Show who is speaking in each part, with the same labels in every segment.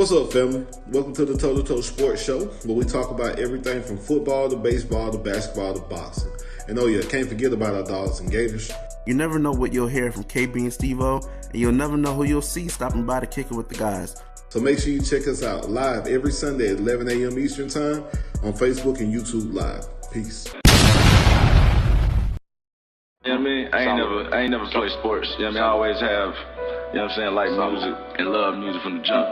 Speaker 1: What's up, family? Welcome to the Toe2Toe Sports Show, where we talk about everything from football to baseball to basketball to boxing. And oh yeah, can't forget about our dogs and gators.
Speaker 2: You never know what you'll hear from KB and Steve-O, and you'll never know who you'll see stopping by to kick it with the guys.
Speaker 1: So make sure you check us out live every Sunday at 11 a.m. Eastern Time on Facebook and YouTube Live. Peace.
Speaker 3: You know what I mean? I ain't never played sports. You know what I mean? I always have, you know what I'm saying, like music and love music from the jump.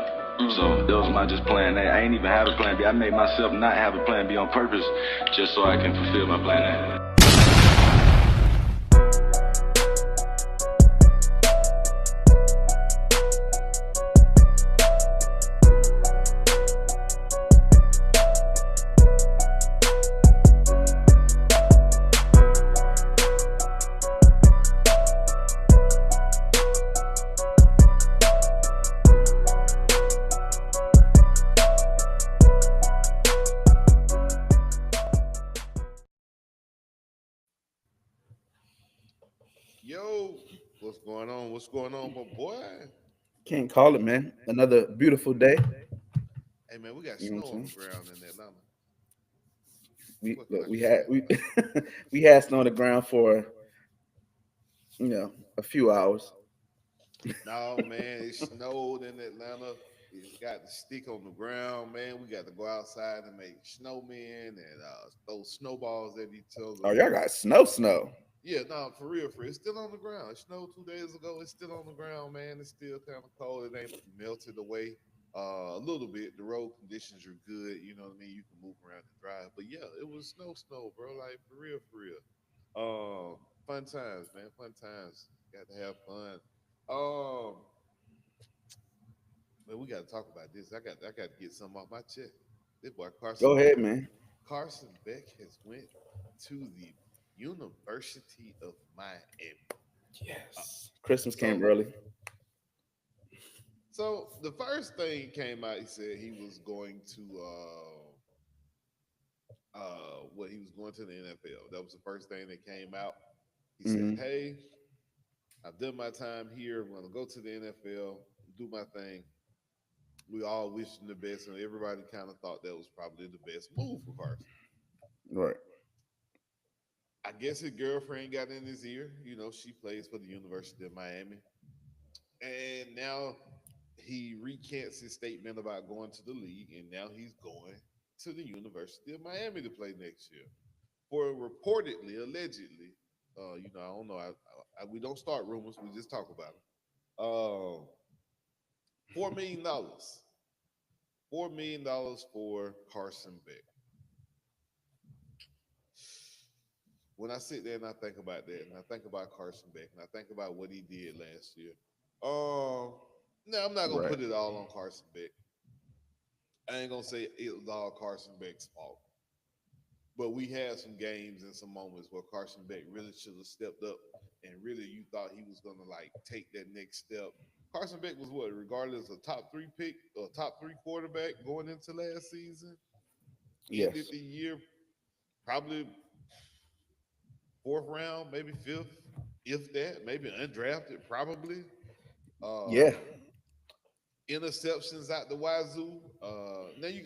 Speaker 3: So that was my just plan A. I ain't even have a plan B. I made myself not have a plan B on purpose just so I can fulfill my plan A.
Speaker 4: Yo, what's going on? What's going on, my boy?
Speaker 2: Can't call it, man. Another beautiful day.
Speaker 4: Hey man, we got
Speaker 2: You know
Speaker 4: snow
Speaker 2: what I'm
Speaker 4: on the ground in Atlanta.
Speaker 2: We had snow on the ground for a few hours.
Speaker 4: No, man, it snowed in Atlanta. It's got the stick on the ground, man. We got to go outside and make snowmen and throw snowballs at each other.
Speaker 2: Oh, y'all got snow.
Speaker 4: Yeah, no, for real. It's still on the ground. It snowed 2 days ago. It's still on the ground, man. It's still kind of cold. It ain't melted away a little bit. The road conditions are good. You know what I mean? You can move around and drive. But yeah, it was snow, bro. Like for real, for real. Fun times, man. Fun times. Got to have fun. Um, man, we got to talk about this. I got to get something off my chest. This boy Carson.
Speaker 2: Go ahead, man.
Speaker 4: Carson Beck has went to the University of Miami.
Speaker 2: Yes. Christmas came early.
Speaker 4: So the first thing came out, he said he was going to he was going to the NFL. That was the first thing that came out. He said, "Hey, I've done my time here. I'm gonna go to the NFL, do my thing." We all wish him the best, and everybody kind of thought that was probably the best move for Carson.
Speaker 2: Right.
Speaker 4: I guess his girlfriend got in his ear. You know, she plays for the University of Miami. And now he recants his statement about going to the league, and now he's going to the University of Miami to play next year. For reportedly, allegedly, I don't know. We don't start rumors; we just talk about it. $4 million, $4 million for Carson Beck. When I sit there and I think about that, and I think about Carson Beck, and I think about what he did last year, now I'm not gonna put it all on Carson Beck. I ain't gonna say it was all Carson Beck's fault, but we had some games and some moments where Carson Beck really should have stepped up, and really you thought he was gonna like take that next step. Carson Beck was what, regardless of top three pick or top three quarterback going into last season.
Speaker 2: Yes.
Speaker 4: Ended the year probably fourth round, maybe fifth, if that, maybe undrafted, probably.
Speaker 2: Yeah.
Speaker 4: Interceptions out the wazoo. Now you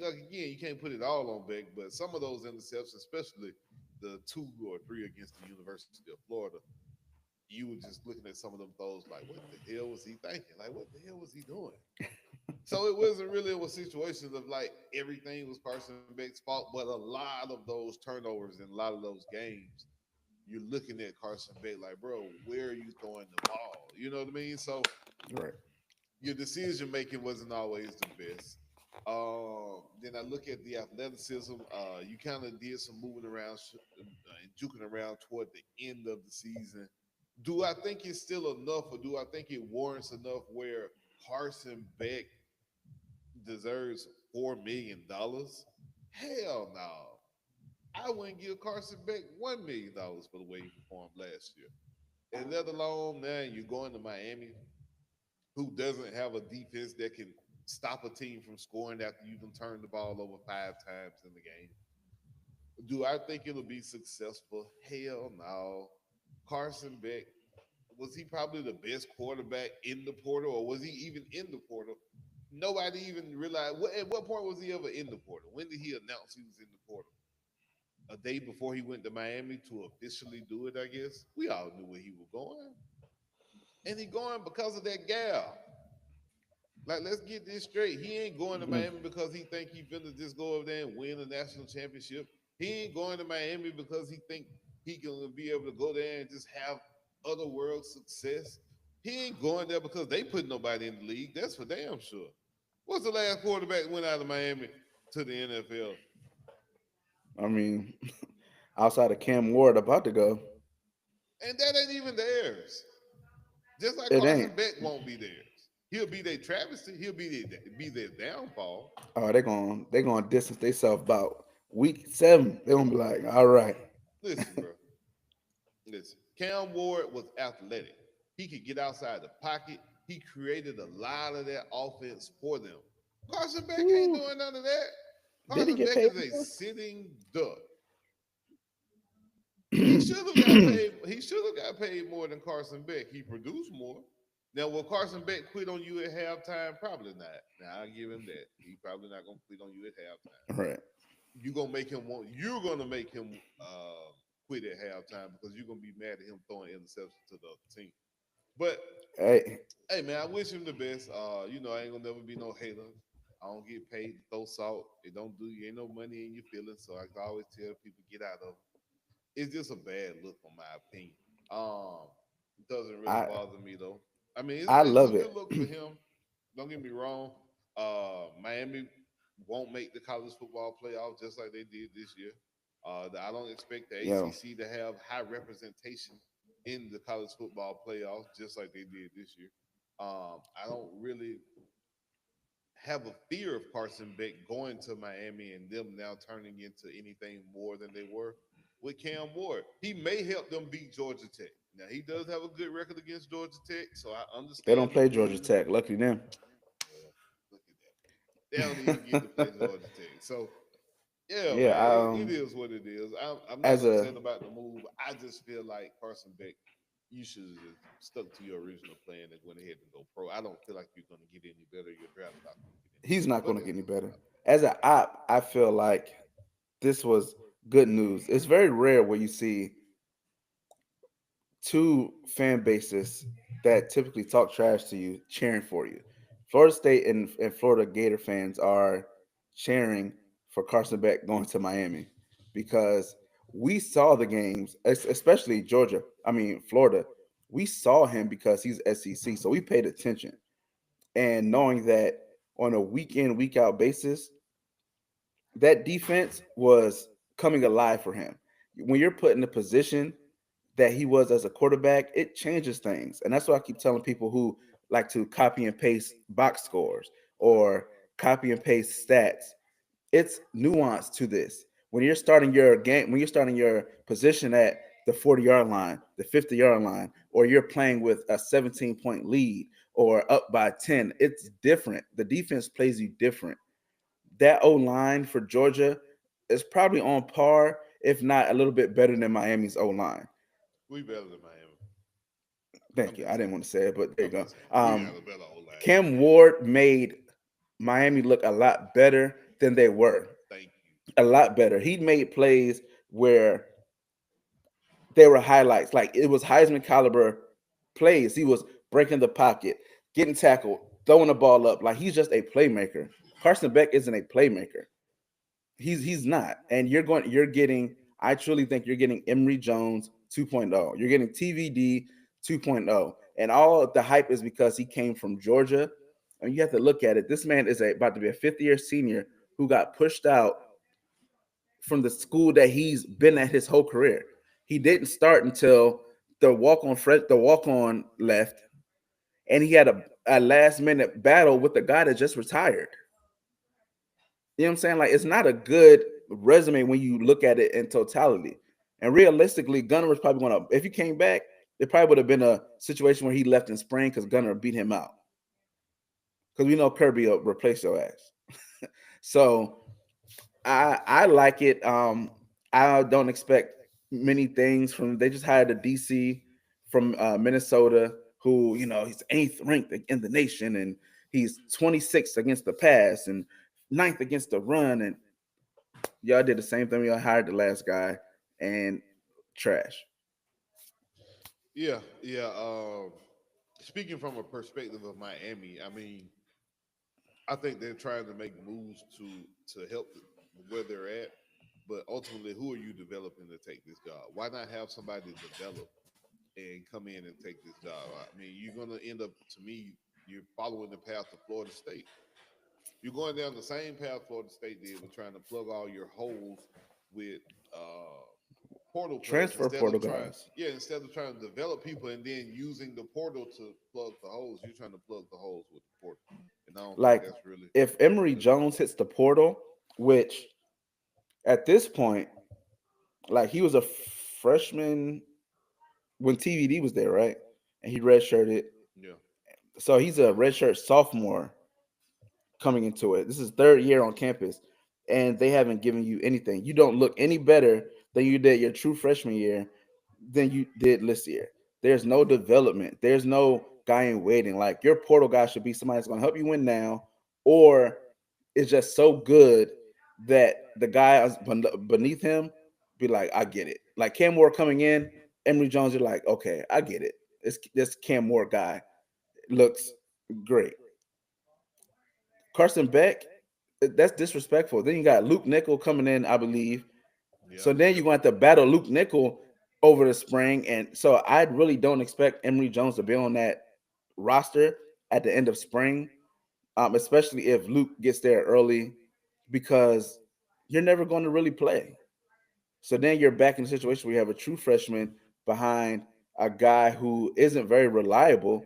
Speaker 4: can't put it all on Beck, but some of those interceptions, especially the 2 or 3 against the University of Florida, you were just looking at some of them throws like, what the hell was he thinking? Like, what the hell was he doing? So it wasn't really a situation of like everything was Carson Beck's fault, but a lot of those turnovers and a lot of those games, you're looking at Carson Beck like, bro, where are you throwing the ball? You know what I mean? So
Speaker 2: Right.
Speaker 4: your decision making wasn't always the best. Then I look at the athleticism. You kind of did some moving around and juking around toward the end of the season. Do I think it's still enough, or do I think it warrants enough where Carson Beck deserves $4 million? Hell no. I wouldn't give Carson Beck $1 million for the way he performed last year. And let alone now you're going to Miami, who doesn't have a defense that can stop a team from scoring after you can turn the ball over 5 times in the game. Do I think it'll be successful? Hell no. Carson Beck, was he probably the best quarterback in the portal, or was he even in the portal Nobody even realized. At what point was he ever in the portal? When did he announce he was in the portal? A day before he went to Miami to officially do it, I guess. We all knew where he was going. And he going because of that gal. Like, let's get this straight. He ain't going to
Speaker 2: Mm.
Speaker 4: Miami because he think he finna just go over there and win a national championship. He ain't going to Miami because he think he gonna be able to go there and just have other world success. He ain't going there because they put nobody in the league. That's for damn sure. What's the last quarterback that went out of Miami to the NFL?
Speaker 2: I mean, outside of Cam Ward about to go,
Speaker 4: And that ain't even theirs. Just like
Speaker 2: it ain't.
Speaker 4: Carson Beck won't be theirs. He'll be their travesty. He'll be their downfall.
Speaker 2: Oh, they gonna distance themselves about week 7. They gonna be like, all right,
Speaker 4: Listen, bro. Listen. Cam Ward was athletic. He could get outside the pocket. He created a lot of that offense for them. Carson Beck ain't
Speaker 2: Ooh,
Speaker 4: doing none of that.
Speaker 2: did he
Speaker 4: Carson
Speaker 2: get
Speaker 4: Beck
Speaker 2: paid
Speaker 4: is a
Speaker 2: more?
Speaker 4: sitting duck. He should have got paid. He should have got paid more than Carson Beck. He produced more. Now, will Carson Beck quit on you at halftime? Probably not. Now, I give him that. He probably not gonna quit on you at halftime.
Speaker 2: Right.
Speaker 4: You gonna make him want. You're gonna make him quit at halftime because you're gonna be mad at him throwing interceptions to the other team. But
Speaker 2: Hey,
Speaker 4: hey, man, I wish him the best. I ain't gonna never be no hater. I don't get paid to throw salt. It don't do you ain't no money in your feelings. So I can always tell people get out of it. It's just a bad look, in my opinion. It doesn't really
Speaker 2: I
Speaker 4: bother me though. I mean,
Speaker 2: I
Speaker 4: it's a
Speaker 2: love it.
Speaker 4: good look for him. Don't get me wrong. Miami won't make the college football playoff just like they did this year. I don't expect the
Speaker 2: Yo,
Speaker 4: ACC to have high representation in the college football playoffs just like they did this year. I don't really have a fear of Carson Beck going to Miami and them now turning into anything more than they were with Cam Ward. He may help them beat Georgia Tech. Now he does have a good record against Georgia Tech, so I
Speaker 2: they don't
Speaker 4: understand the
Speaker 2: play Georgia
Speaker 4: move.
Speaker 2: Tech. Lucky them.
Speaker 4: Well, look at that. They don't even get to play Georgia Tech. So yeah,
Speaker 2: Yeah.
Speaker 4: man, it is what it is. I'm not
Speaker 2: As a
Speaker 4: upset about the move. I just feel like Carson Beck, you should have just stuck to your original plan and went ahead and go pro. I don't feel like you're going to get any better. Your draft stock going to get any
Speaker 2: he's
Speaker 4: better.
Speaker 2: not
Speaker 4: But
Speaker 2: going to
Speaker 4: that's
Speaker 2: get any
Speaker 4: just me.
Speaker 2: better. As an op, I feel like this was good news. It's very rare where you see two fan bases that typically talk trash to you cheering for you. Florida State and Florida Gator fans are cheering for Carson Beck going to Miami because we saw the games, especially Georgia. I mean Florida. We saw him because he's SEC, so we paid attention. And knowing that on a week in week out basis, that defense was coming alive for him. When you're put in the position that he was as a quarterback, it changes things. And that's why I keep telling people who like to copy and paste box scores or copy and paste stats. It's nuance to this. When you're starting your game, when you're starting your position at the 40-yard line, the 50-yard line, or you're playing with a 17-point lead or up by 10, it's different. The defense plays you different. That O line for Georgia is probably on par, if not a little bit better than Miami's O line.
Speaker 4: We better than Miami. I'm
Speaker 2: Thank you. I
Speaker 4: just
Speaker 2: didn't
Speaker 4: saying.
Speaker 2: want to say it, but there you
Speaker 4: I'm
Speaker 2: go.
Speaker 4: just saying. We got a better old line than
Speaker 2: Cam
Speaker 4: Miami.
Speaker 2: Ward made Miami look a lot better than they were.
Speaker 4: Thank you.
Speaker 2: A lot better. He made plays where they were highlights. Like it was Heisman caliber plays. He was breaking the pocket, getting tackled, throwing the ball up. Like he's just a playmaker. Carson Beck isn't a playmaker. He's not. And you're getting I truly think you're getting Emory Jones 2.0. You're getting TVD 2.0. And all the hype is because he came from Georgia. And you have to look at it. This man is about to be a fifth-year senior who got pushed out from the school that he's been at his whole career. He didn't start until the walk on left, and he had a last minute battle with the guy that just retired. You know what I'm saying? Like it's not a good resume when you look at it in totality. And realistically, Gunner was probably going to, if he came back, it probably would have been a situation where he left in spring because Gunner beat him out. Because we know Kirby will replace your ass. So I like it. I don't expect many things from. They just hired a DC from Minnesota, who he's eighth ranked in the nation, and He's 26th against the pass and ninth against the run. And y'all did the same thing. Y'all hired the last guy and trash.
Speaker 4: Yeah, yeah. Speaking from a perspective of Miami, I mean, I think they're trying to make moves to help where they're at. But ultimately, who are you developing to take this job? Why not have somebody develop and come in and take this job? I mean, you're going to end up, to me, you're following the path of Florida State. You're going down the same path Florida State did with trying to plug all your holes with uh, portal players
Speaker 2: Transfer
Speaker 4: instead of
Speaker 2: portal
Speaker 4: trying,
Speaker 2: guys.
Speaker 4: yeah, instead of trying to develop people and then using the portal to plug the holes. You're trying to plug the holes with the portal, and I don't think
Speaker 2: Like
Speaker 4: that's really
Speaker 2: if Emory
Speaker 4: good enough.
Speaker 2: Jones hits the portal, which at this point, like he was a freshman when TVD was there, right? And he redshirted.
Speaker 4: Yeah,
Speaker 2: So he's a redshirt sophomore coming into it. This is third year on campus, and they haven't given you anything. You don't look any better than you did your true freshman year than you did this year. There's no development. There's no guy in waiting. Like your portal guy should be somebody that's going to help you win now, or is just so good that the guy beneath him be like, I get it. Like Cam Moore coming in, Emory Jones, you're like, okay, I get it. This Cam Moore guy looks great. Carson Beck, that's disrespectful. Then you got Luke Nickel coming in, I believe.
Speaker 4: yeah.
Speaker 2: So then you're going to have to battle Luke Nickel over the spring. And so I really don't expect Emory Jones to be on that roster at the end of spring, especially if Luke gets there early, because you're never going to really play. So then you're back in a situation where you have a true freshman behind a guy who isn't very reliable.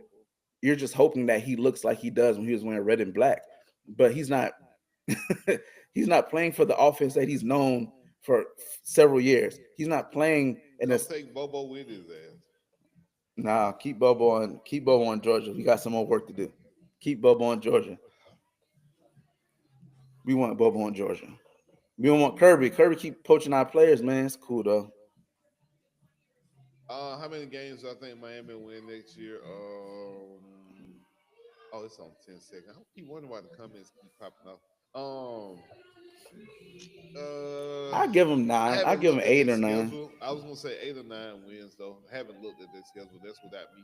Speaker 2: You're just hoping that he looks like he does when he was wearing red and black, but he's not. He's not playing for the offense that he's known for several years. He's not playing in
Speaker 4: Come
Speaker 2: this.
Speaker 4: take Bobo with his ass.
Speaker 2: Nah, keep Bobo on Georgia. We got some more work to do. Keep Bobo on Georgia. We want Bobo on Georgia. We don't want Kirby. Kirby keep poaching our players, man. It's cool though.
Speaker 4: How many games do I think Miami win next year? Oh, it's on 10 seconds. I keep wondering why the comments keep popping up. Um, uh,
Speaker 2: I give him
Speaker 4: I
Speaker 2: 9. I
Speaker 4: haven't
Speaker 2: give him
Speaker 4: looked at their
Speaker 2: 8 or 9.
Speaker 4: schedule. I was gonna say 8 or 9 wins though. I haven't looked at their schedule. That's without me,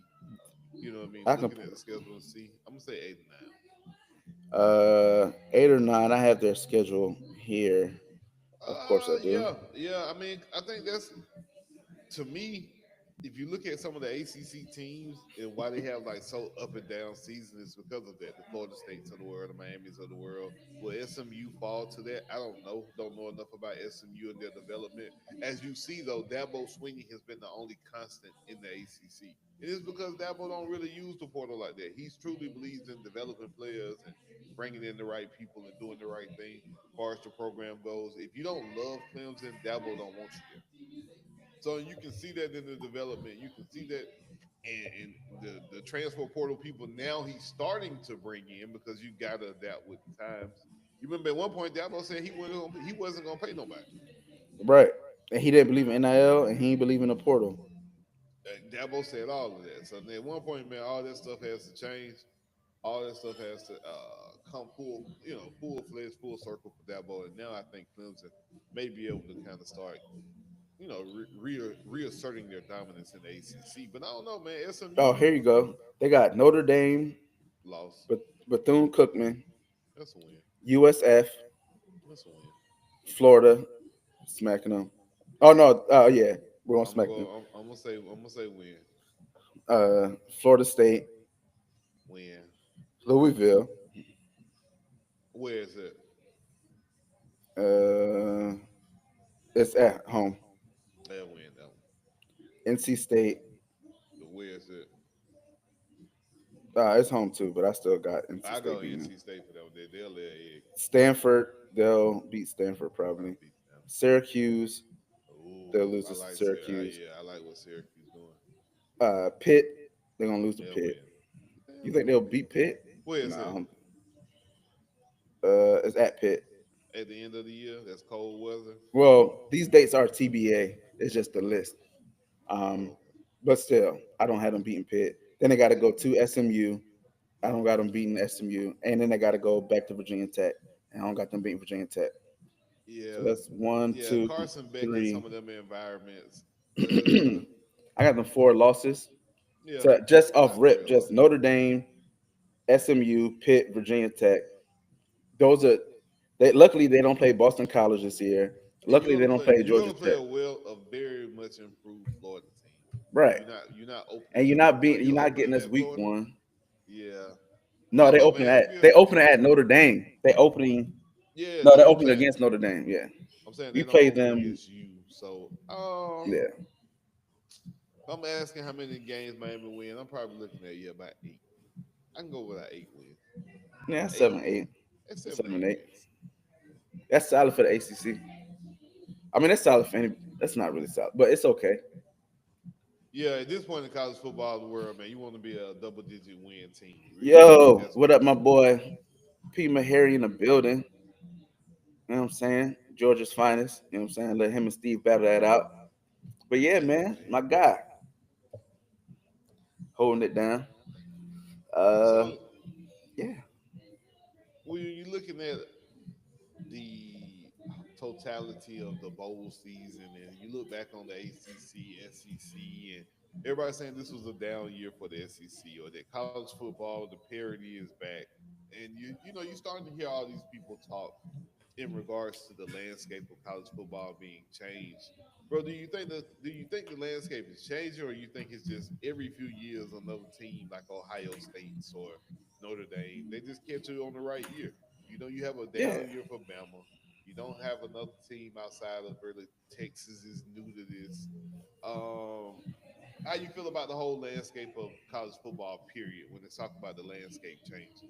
Speaker 4: you know what I mean,
Speaker 2: I can
Speaker 4: looking at the schedule and see. I'm gonna say 8 or 9.
Speaker 2: 8 or 9. I have their schedule here. Of course I do.
Speaker 4: Yeah, yeah. I mean, I think that's, to me, if you look at some of the ACC teams and why they have like so up and down seasons, it's because of that. The Florida States of the world, the Miami's of the world. Will SMU fall to that? I don't know. Don't know enough about SMU and their development. As you see, though, Dabo Sweeney has been the only constant in the ACC. It is because Dabo don't really use the portal like that. He truly believes in developing players and bringing in the right people and doing the right thing as far as the program goes. If you don't love Clemson, Dabo don't want you there. So you can see that in the development. You can see that in the transfer portal people now he's starting to bring in because you got to adapt with the times. You remember at one point Dabo said he wasn't gonna pay nobody.
Speaker 2: Right. And he didn't believe in NIL and he didn't believe in the portal.
Speaker 4: Dabo said all of that. So then at one point, man, all that stuff has to change. All that stuff has to come full fledged, full circle for Dabo. And now I think Clemson may be able to kind of start reasserting their dominance in the ACC. But I don't know, man.
Speaker 2: Oh,
Speaker 4: SMU
Speaker 2: here you go. They got Notre Dame,
Speaker 4: lost.
Speaker 2: Bethune Cookman,
Speaker 4: That's a win.
Speaker 2: USF,
Speaker 4: That's a win.
Speaker 2: Florida, smacking them. Oh no, yeah, we're gonna
Speaker 4: I'm gonna
Speaker 2: smack them.
Speaker 4: go. I'm gonna say win.
Speaker 2: Florida State,
Speaker 4: Win.
Speaker 2: Louisville,
Speaker 4: Where is it?
Speaker 2: uh, it's at home.
Speaker 4: They'll win that one.
Speaker 2: NC State,
Speaker 4: But where is it?
Speaker 2: it's home too, but I still got NC
Speaker 4: I
Speaker 2: State
Speaker 4: go
Speaker 2: beating them.
Speaker 4: NC State for that one. They'll lay an egg.
Speaker 2: Stanford, they'll beat Stanford
Speaker 4: Probably
Speaker 2: probably.
Speaker 4: beat them.
Speaker 2: Syracuse, they'll
Speaker 4: Ooh,
Speaker 2: lose
Speaker 4: I
Speaker 2: to
Speaker 4: like
Speaker 2: Syracuse.
Speaker 4: yeah, I like what Syracuse doing.
Speaker 2: Pitt, they're gonna lose to
Speaker 4: They'll
Speaker 2: Pitt.
Speaker 4: win.
Speaker 2: You
Speaker 4: They'll
Speaker 2: think
Speaker 4: win.
Speaker 2: they'll beat Pitt?
Speaker 4: Where is
Speaker 2: Nah,
Speaker 4: it?
Speaker 2: it's at Pitt.
Speaker 4: At the end of the year, that's cold weather.
Speaker 2: Well, these dates are TBA. It's just the list. Um,
Speaker 4: Oh,
Speaker 2: but still, I don't have them beating Pitt. Then they got to go to SMU. I don't got them beating SMU, and then they got to go back to Virginia Tech, and I don't got them beating Virginia Tech. So
Speaker 4: Yeah,
Speaker 2: that's one,
Speaker 4: yeah.
Speaker 2: two,
Speaker 4: Carson Beck in some
Speaker 2: three.
Speaker 4: of them environments.
Speaker 2: I got them 4 losses.
Speaker 4: Yeah,
Speaker 2: So just off
Speaker 4: not
Speaker 2: rip,
Speaker 4: bad
Speaker 2: just
Speaker 4: loss.
Speaker 2: Notre Dame, SMU, Pitt, Virginia Tech. Those are they. Luckily, they don't play Boston College this year.
Speaker 4: And
Speaker 2: Luckily, they don't play
Speaker 4: you're
Speaker 2: Georgia
Speaker 4: gonna play
Speaker 2: Tech.
Speaker 4: a very much improved Florida team.
Speaker 2: Right,
Speaker 4: You're not
Speaker 2: and
Speaker 4: opening. Are
Speaker 2: you're
Speaker 4: you
Speaker 2: not getting
Speaker 4: opening
Speaker 2: this
Speaker 4: at
Speaker 2: week
Speaker 4: Florida?
Speaker 2: one.
Speaker 4: Yeah. I
Speaker 2: No,
Speaker 4: don't know, man. If
Speaker 2: they
Speaker 4: you
Speaker 2: open at Notre Dame. They opening
Speaker 4: yeah,
Speaker 2: no,
Speaker 4: no,
Speaker 2: they're
Speaker 4: I'm
Speaker 2: opening
Speaker 4: saying
Speaker 2: against Notre Dame. Yeah,
Speaker 4: they
Speaker 2: we
Speaker 4: don't
Speaker 2: play
Speaker 4: open
Speaker 2: them.
Speaker 4: against you. So
Speaker 2: Yeah,
Speaker 4: I'm asking how many games Miami win. I'm probably looking at about 8. I can go with an 8 win.
Speaker 2: yeah,
Speaker 4: Eight.
Speaker 2: 7, 8,
Speaker 4: That's 7, 8
Speaker 2: 7, 8.
Speaker 4: wins.
Speaker 2: That's solid for the ACC. I mean, that's solid for any. That's not really solid, but it's okay.
Speaker 4: Yeah, at this point in college football the world, man, you want to be a double-digit win team. Really,
Speaker 2: Yo,
Speaker 4: that's
Speaker 2: what
Speaker 4: what
Speaker 2: up,
Speaker 4: you
Speaker 2: my
Speaker 4: want.
Speaker 2: boy P. Mahary in the building? You know what I'm saying? Georgia's finest. You know what I'm saying? Let him and Steve battle that out. But yeah,
Speaker 4: Yeah,
Speaker 2: man,
Speaker 4: man.
Speaker 2: my guy holding it down. Uh,
Speaker 4: So
Speaker 2: yeah,
Speaker 4: when you're looking at the totality of the bowl season, and you look back on the ACC, SEC, and everybody's saying this was a down year for the SEC, or that college football, the parity is back, and you're starting to hear all these people talk in regards to the landscape of college football being changed. Bro, do you think the landscape is changing, or you think it's just every few years another team like Ohio State's or Notre Dame, they just catch you on the right year? You have a
Speaker 2: yeah,
Speaker 4: down year for Bama. You don't have another team outside of really Texas is new to this. Um, how you feel about the whole landscape of college football period when it's talking about the landscape changing?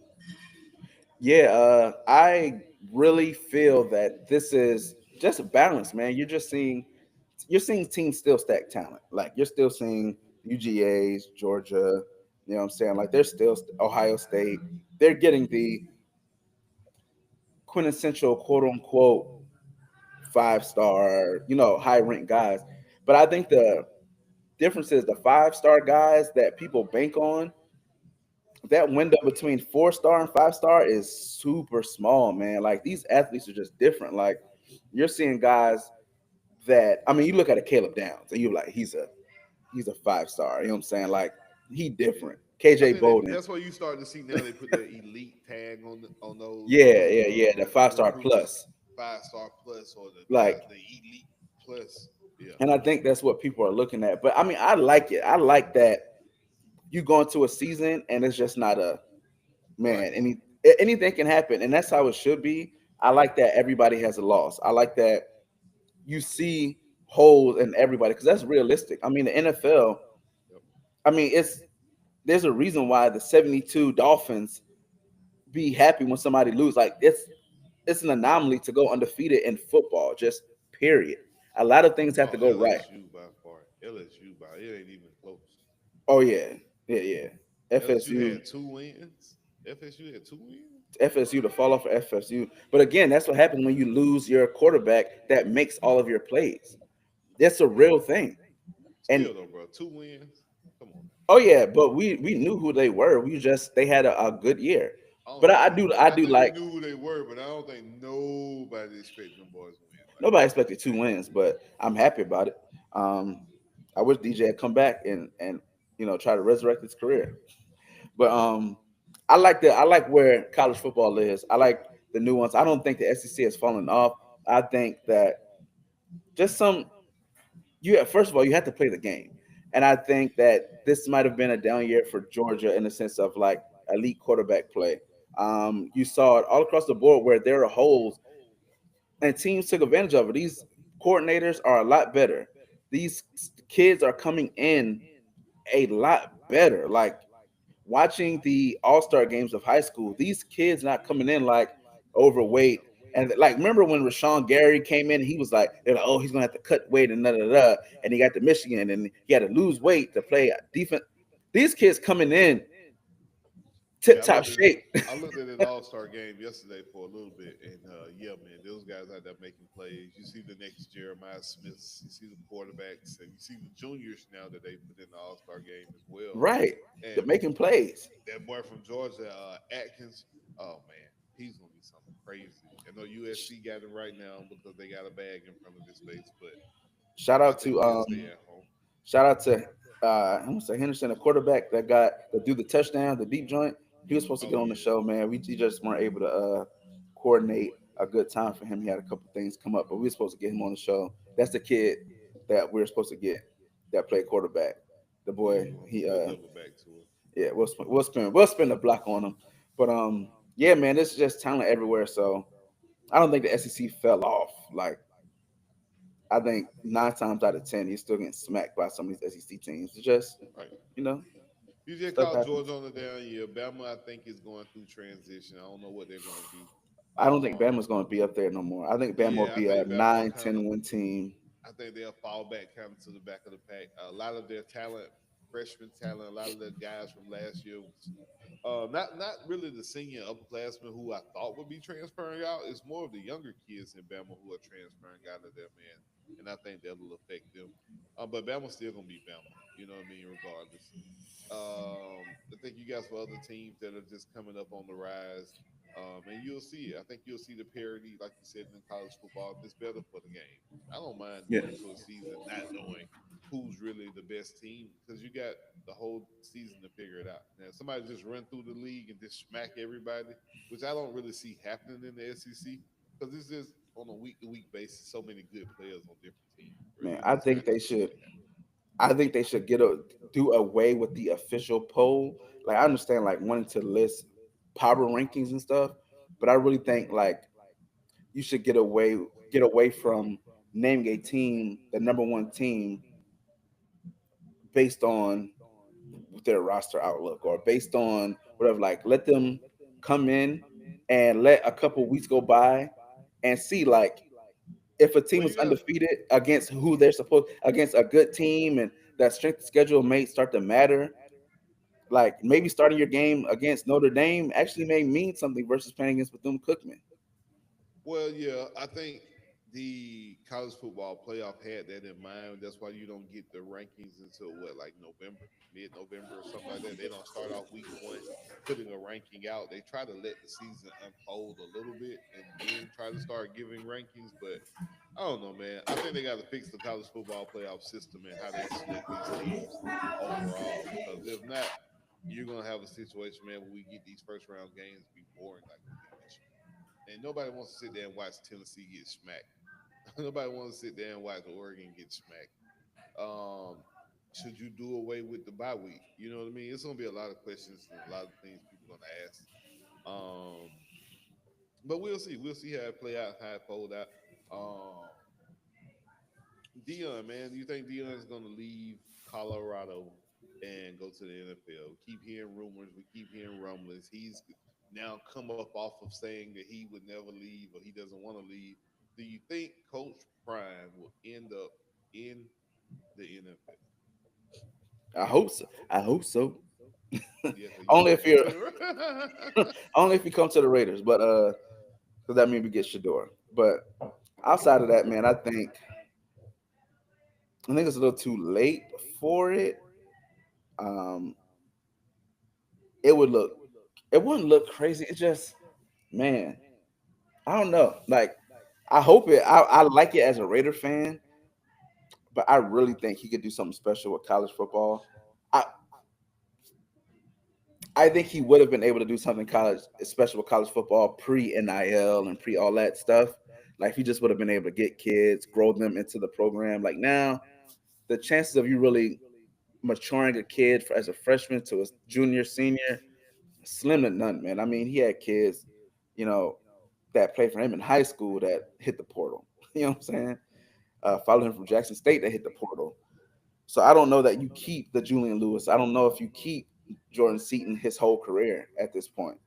Speaker 2: yeah. I really feel that this is just a balance, man. You're seeing teams still stack talent. Like you're still seeing UGA's, Georgia. You know what I'm saying? Like they're still Ohio State. They're getting the quintessential quote unquote 5-star, high ranked guys. But I think the difference is the 5-star guys that people bank on, that window between 4-star and 5-star is super small, man. Like these athletes are just different. Like you're seeing guys that I mean, you look at a Caleb Downs and you're like, he's a 5-star. You know what I'm saying? Like he
Speaker 4: Yeah.
Speaker 2: different.
Speaker 4: I
Speaker 2: KJ
Speaker 4: think
Speaker 2: Bolden.
Speaker 4: that's why you start to see now they put the elite tag on those
Speaker 2: Yeah. The 5-star
Speaker 4: recruits,
Speaker 2: plus.
Speaker 4: 5 star plus or
Speaker 2: Like,
Speaker 4: the elite plus. Yeah,
Speaker 2: and I think that's what people are looking at. But I mean, I like it. I like that you go into a season and it's just not a
Speaker 4: right.
Speaker 2: man. Anything can happen, and that's how it should be. I like that everybody has a loss. I like that you see holes in everybody because that's realistic. I mean, the NFL.
Speaker 4: Yep.
Speaker 2: I mean, there's a reason why the 72 Dolphins be happy when somebody lose. Like it's an anomaly to go undefeated in football. Just period. A lot of things have to
Speaker 4: Oh,
Speaker 2: go right.
Speaker 4: LSU by far. LSU by it ain't even close.
Speaker 2: Oh yeah.
Speaker 4: LSU
Speaker 2: FSU,
Speaker 4: had 2 wins. FSU had 2 wins.
Speaker 2: FSU to fall off for FSU. But again, that's what happens when you lose your quarterback that makes all of your plays. That's a real thing. And
Speaker 4: Still though, bro, 2 wins. Come on now.
Speaker 2: oh yeah, but we knew who they were. They had a good year.
Speaker 4: I don't
Speaker 2: But
Speaker 4: know.
Speaker 2: I
Speaker 4: I
Speaker 2: do
Speaker 4: think we
Speaker 2: like
Speaker 4: knew who they were, but I don't think nobody expected them boys to win like
Speaker 2: nobody expected 2 wins, but I'm happy about it. Um, I wish DJ had come back and try to resurrect his career. But I like where college football is. I like the nuance. I don't think the SEC has fallen off. I think that just some first of all you have to play the game, and I think that this might have been a down year for Georgia in the sense of like elite quarterback play. You saw it all across the board where there are holes, and teams took advantage of it. These coordinators are a lot better. These kids are coming in a lot better. Like watching the all-star games of high school, these kids not coming in like overweight. And like remember when Rashawn Gary came in, he was like, they're like, oh, he's gonna have to cut weight and da da da. And he got to Michigan and he had to lose weight to play defense. These kids coming in tip
Speaker 4: Yeah,
Speaker 2: top shape.
Speaker 4: I looked at an All Star game yesterday for a little bit, and yeah, man, those guys out there making plays. You see the next Jeremiah Smiths, you see the quarterbacks, and you see the juniors now that they put in the All Star game as well.
Speaker 2: Right. They're
Speaker 4: And
Speaker 2: making plays.
Speaker 4: that boy from Georgia, Atkins, oh man, he's gonna be something crazy. I know USC got him right now because they got a bag in front of his face, but
Speaker 2: Shout
Speaker 4: I
Speaker 2: out
Speaker 4: think
Speaker 2: to
Speaker 4: he'll stay at home.
Speaker 2: shout out to I'm gonna say Henderson, the quarterback that do the touchdown, the deep joint. He was supposed to
Speaker 4: Oh
Speaker 2: get on the
Speaker 4: yeah,
Speaker 2: show, man. We just weren't able to coordinate a good time for him. He had a couple things come up, but we were supposed to get him on the show. That's the kid that we are supposed to get that played quarterback. The boy, he
Speaker 4: we'll double back to it.
Speaker 2: yeah, we'll spin the block on him. But yeah, man, this is just talent everywhere. So I don't think the SEC fell off. Like I think 9 times out of 10, he's still getting smacked by some of these SEC teams. It's just
Speaker 4: Right.
Speaker 2: you know
Speaker 4: You just
Speaker 2: stuff
Speaker 4: caught
Speaker 2: happens.
Speaker 4: Georgia on the down year. Bama, I think, is going through transition. I don't know what they're going to be.
Speaker 2: I don't think
Speaker 4: Um,
Speaker 2: Bama's going to be up there no more. I think Bama will
Speaker 4: yeah, I
Speaker 2: be a
Speaker 4: think Bama will
Speaker 2: nine,
Speaker 4: kind of.
Speaker 2: 10 win team.
Speaker 4: I think they'll fall back kind of to the back of the pack. A lot of their talent, freshman talent, a lot of the guys from last year was not really the senior upperclassmen who I thought would be transferring out. It's more of the younger kids in Bama who are transferring out of there, man. And I think that'll affect them. But Bama's still gonna be Bama. You know what I mean? Regardless. I think you got some other teams that are just coming up on the rise. And you'll see it. I think you'll see the parity, like you said, in college football. It's better for the game. I don't mind
Speaker 2: Yeah,
Speaker 4: going into a season not knowing who's really the best team because you got the whole season to figure it out. Now, if somebody just run through the league and just smack everybody, which I don't really see happening in the SEC because this is on a week to week basis. So many good players on different teams, bro.
Speaker 2: man.
Speaker 4: You're
Speaker 2: I
Speaker 4: just
Speaker 2: think
Speaker 4: not
Speaker 2: they
Speaker 4: gonna see
Speaker 2: should.
Speaker 4: that happen.
Speaker 2: I think they should do away with the official poll. Like I understand like wanting to list power rankings and stuff, but I really think like you should get away from naming a team the number one team based on their roster outlook or based on whatever. Like let them come in and let a couple weeks go by and see like if a
Speaker 4: Well,
Speaker 2: team
Speaker 4: you
Speaker 2: is
Speaker 4: got
Speaker 2: undefeated against who they're supposed against a good team and that strength of schedule may start to matter. Like maybe starting your game against Notre Dame actually may mean something versus playing against Bethune Cookman.
Speaker 4: Well, yeah, I think the college football playoff had that in mind. That's why you don't get the rankings until what, like November, mid-November or something like that. They don't start off week one putting a ranking out. They try to let the season unfold a little bit and then try to start giving rankings. But I don't know, man. I think they got to fix the college football playoff system and how they select these teams overall. Because if not, you're gonna have a situation, man, where we get these first round games be boring like we did this year. And nobody wants to sit there and watch Tennessee get smacked. Nobody wants to sit there and watch Oregon get smacked. Um, should you do away with the bye week? You know what I mean? It's gonna be a lot of questions and a lot of things people are gonna ask. Um, but we'll see. We'll see how it play out, how it fold out. Um, Dion, man, do you think Dion is gonna leave Colorado and go to the NFL? We keep hearing rumors. We keep hearing rumblings. He's now come up off of saying that he would never leave or he doesn't want to leave. Do you think Coach Prime will end up in the NFL?
Speaker 2: I hope so. I hope so.
Speaker 4: Yeah, because you
Speaker 2: only
Speaker 4: want to
Speaker 2: if
Speaker 4: go
Speaker 2: you're
Speaker 4: to the.
Speaker 2: only if you come to the Raiders, but because that means we get Shador. But outside of that, man, I think it's a little too late for it. Um, it would look, it wouldn't look crazy. It just, man, I don't know. Like, I hope it. I like it as a Raider fan, but I really think he could do something special with college football. I I think he would have been able to do something college, especially with college football pre NIL and pre all that stuff. Like he just would have been able to get kids, grow them into the program. Like now, the chances of you really maturing a kid as a freshman to a junior, senior, slim to none, man. I mean, he had kids, you know, that played for him in high school that hit the portal. You know what I'm saying? Followed him from Jackson State that hit the portal. So I don't know that you keep the Julian Lewis. I don't know if you keep Jordan Seaton his whole career at this point.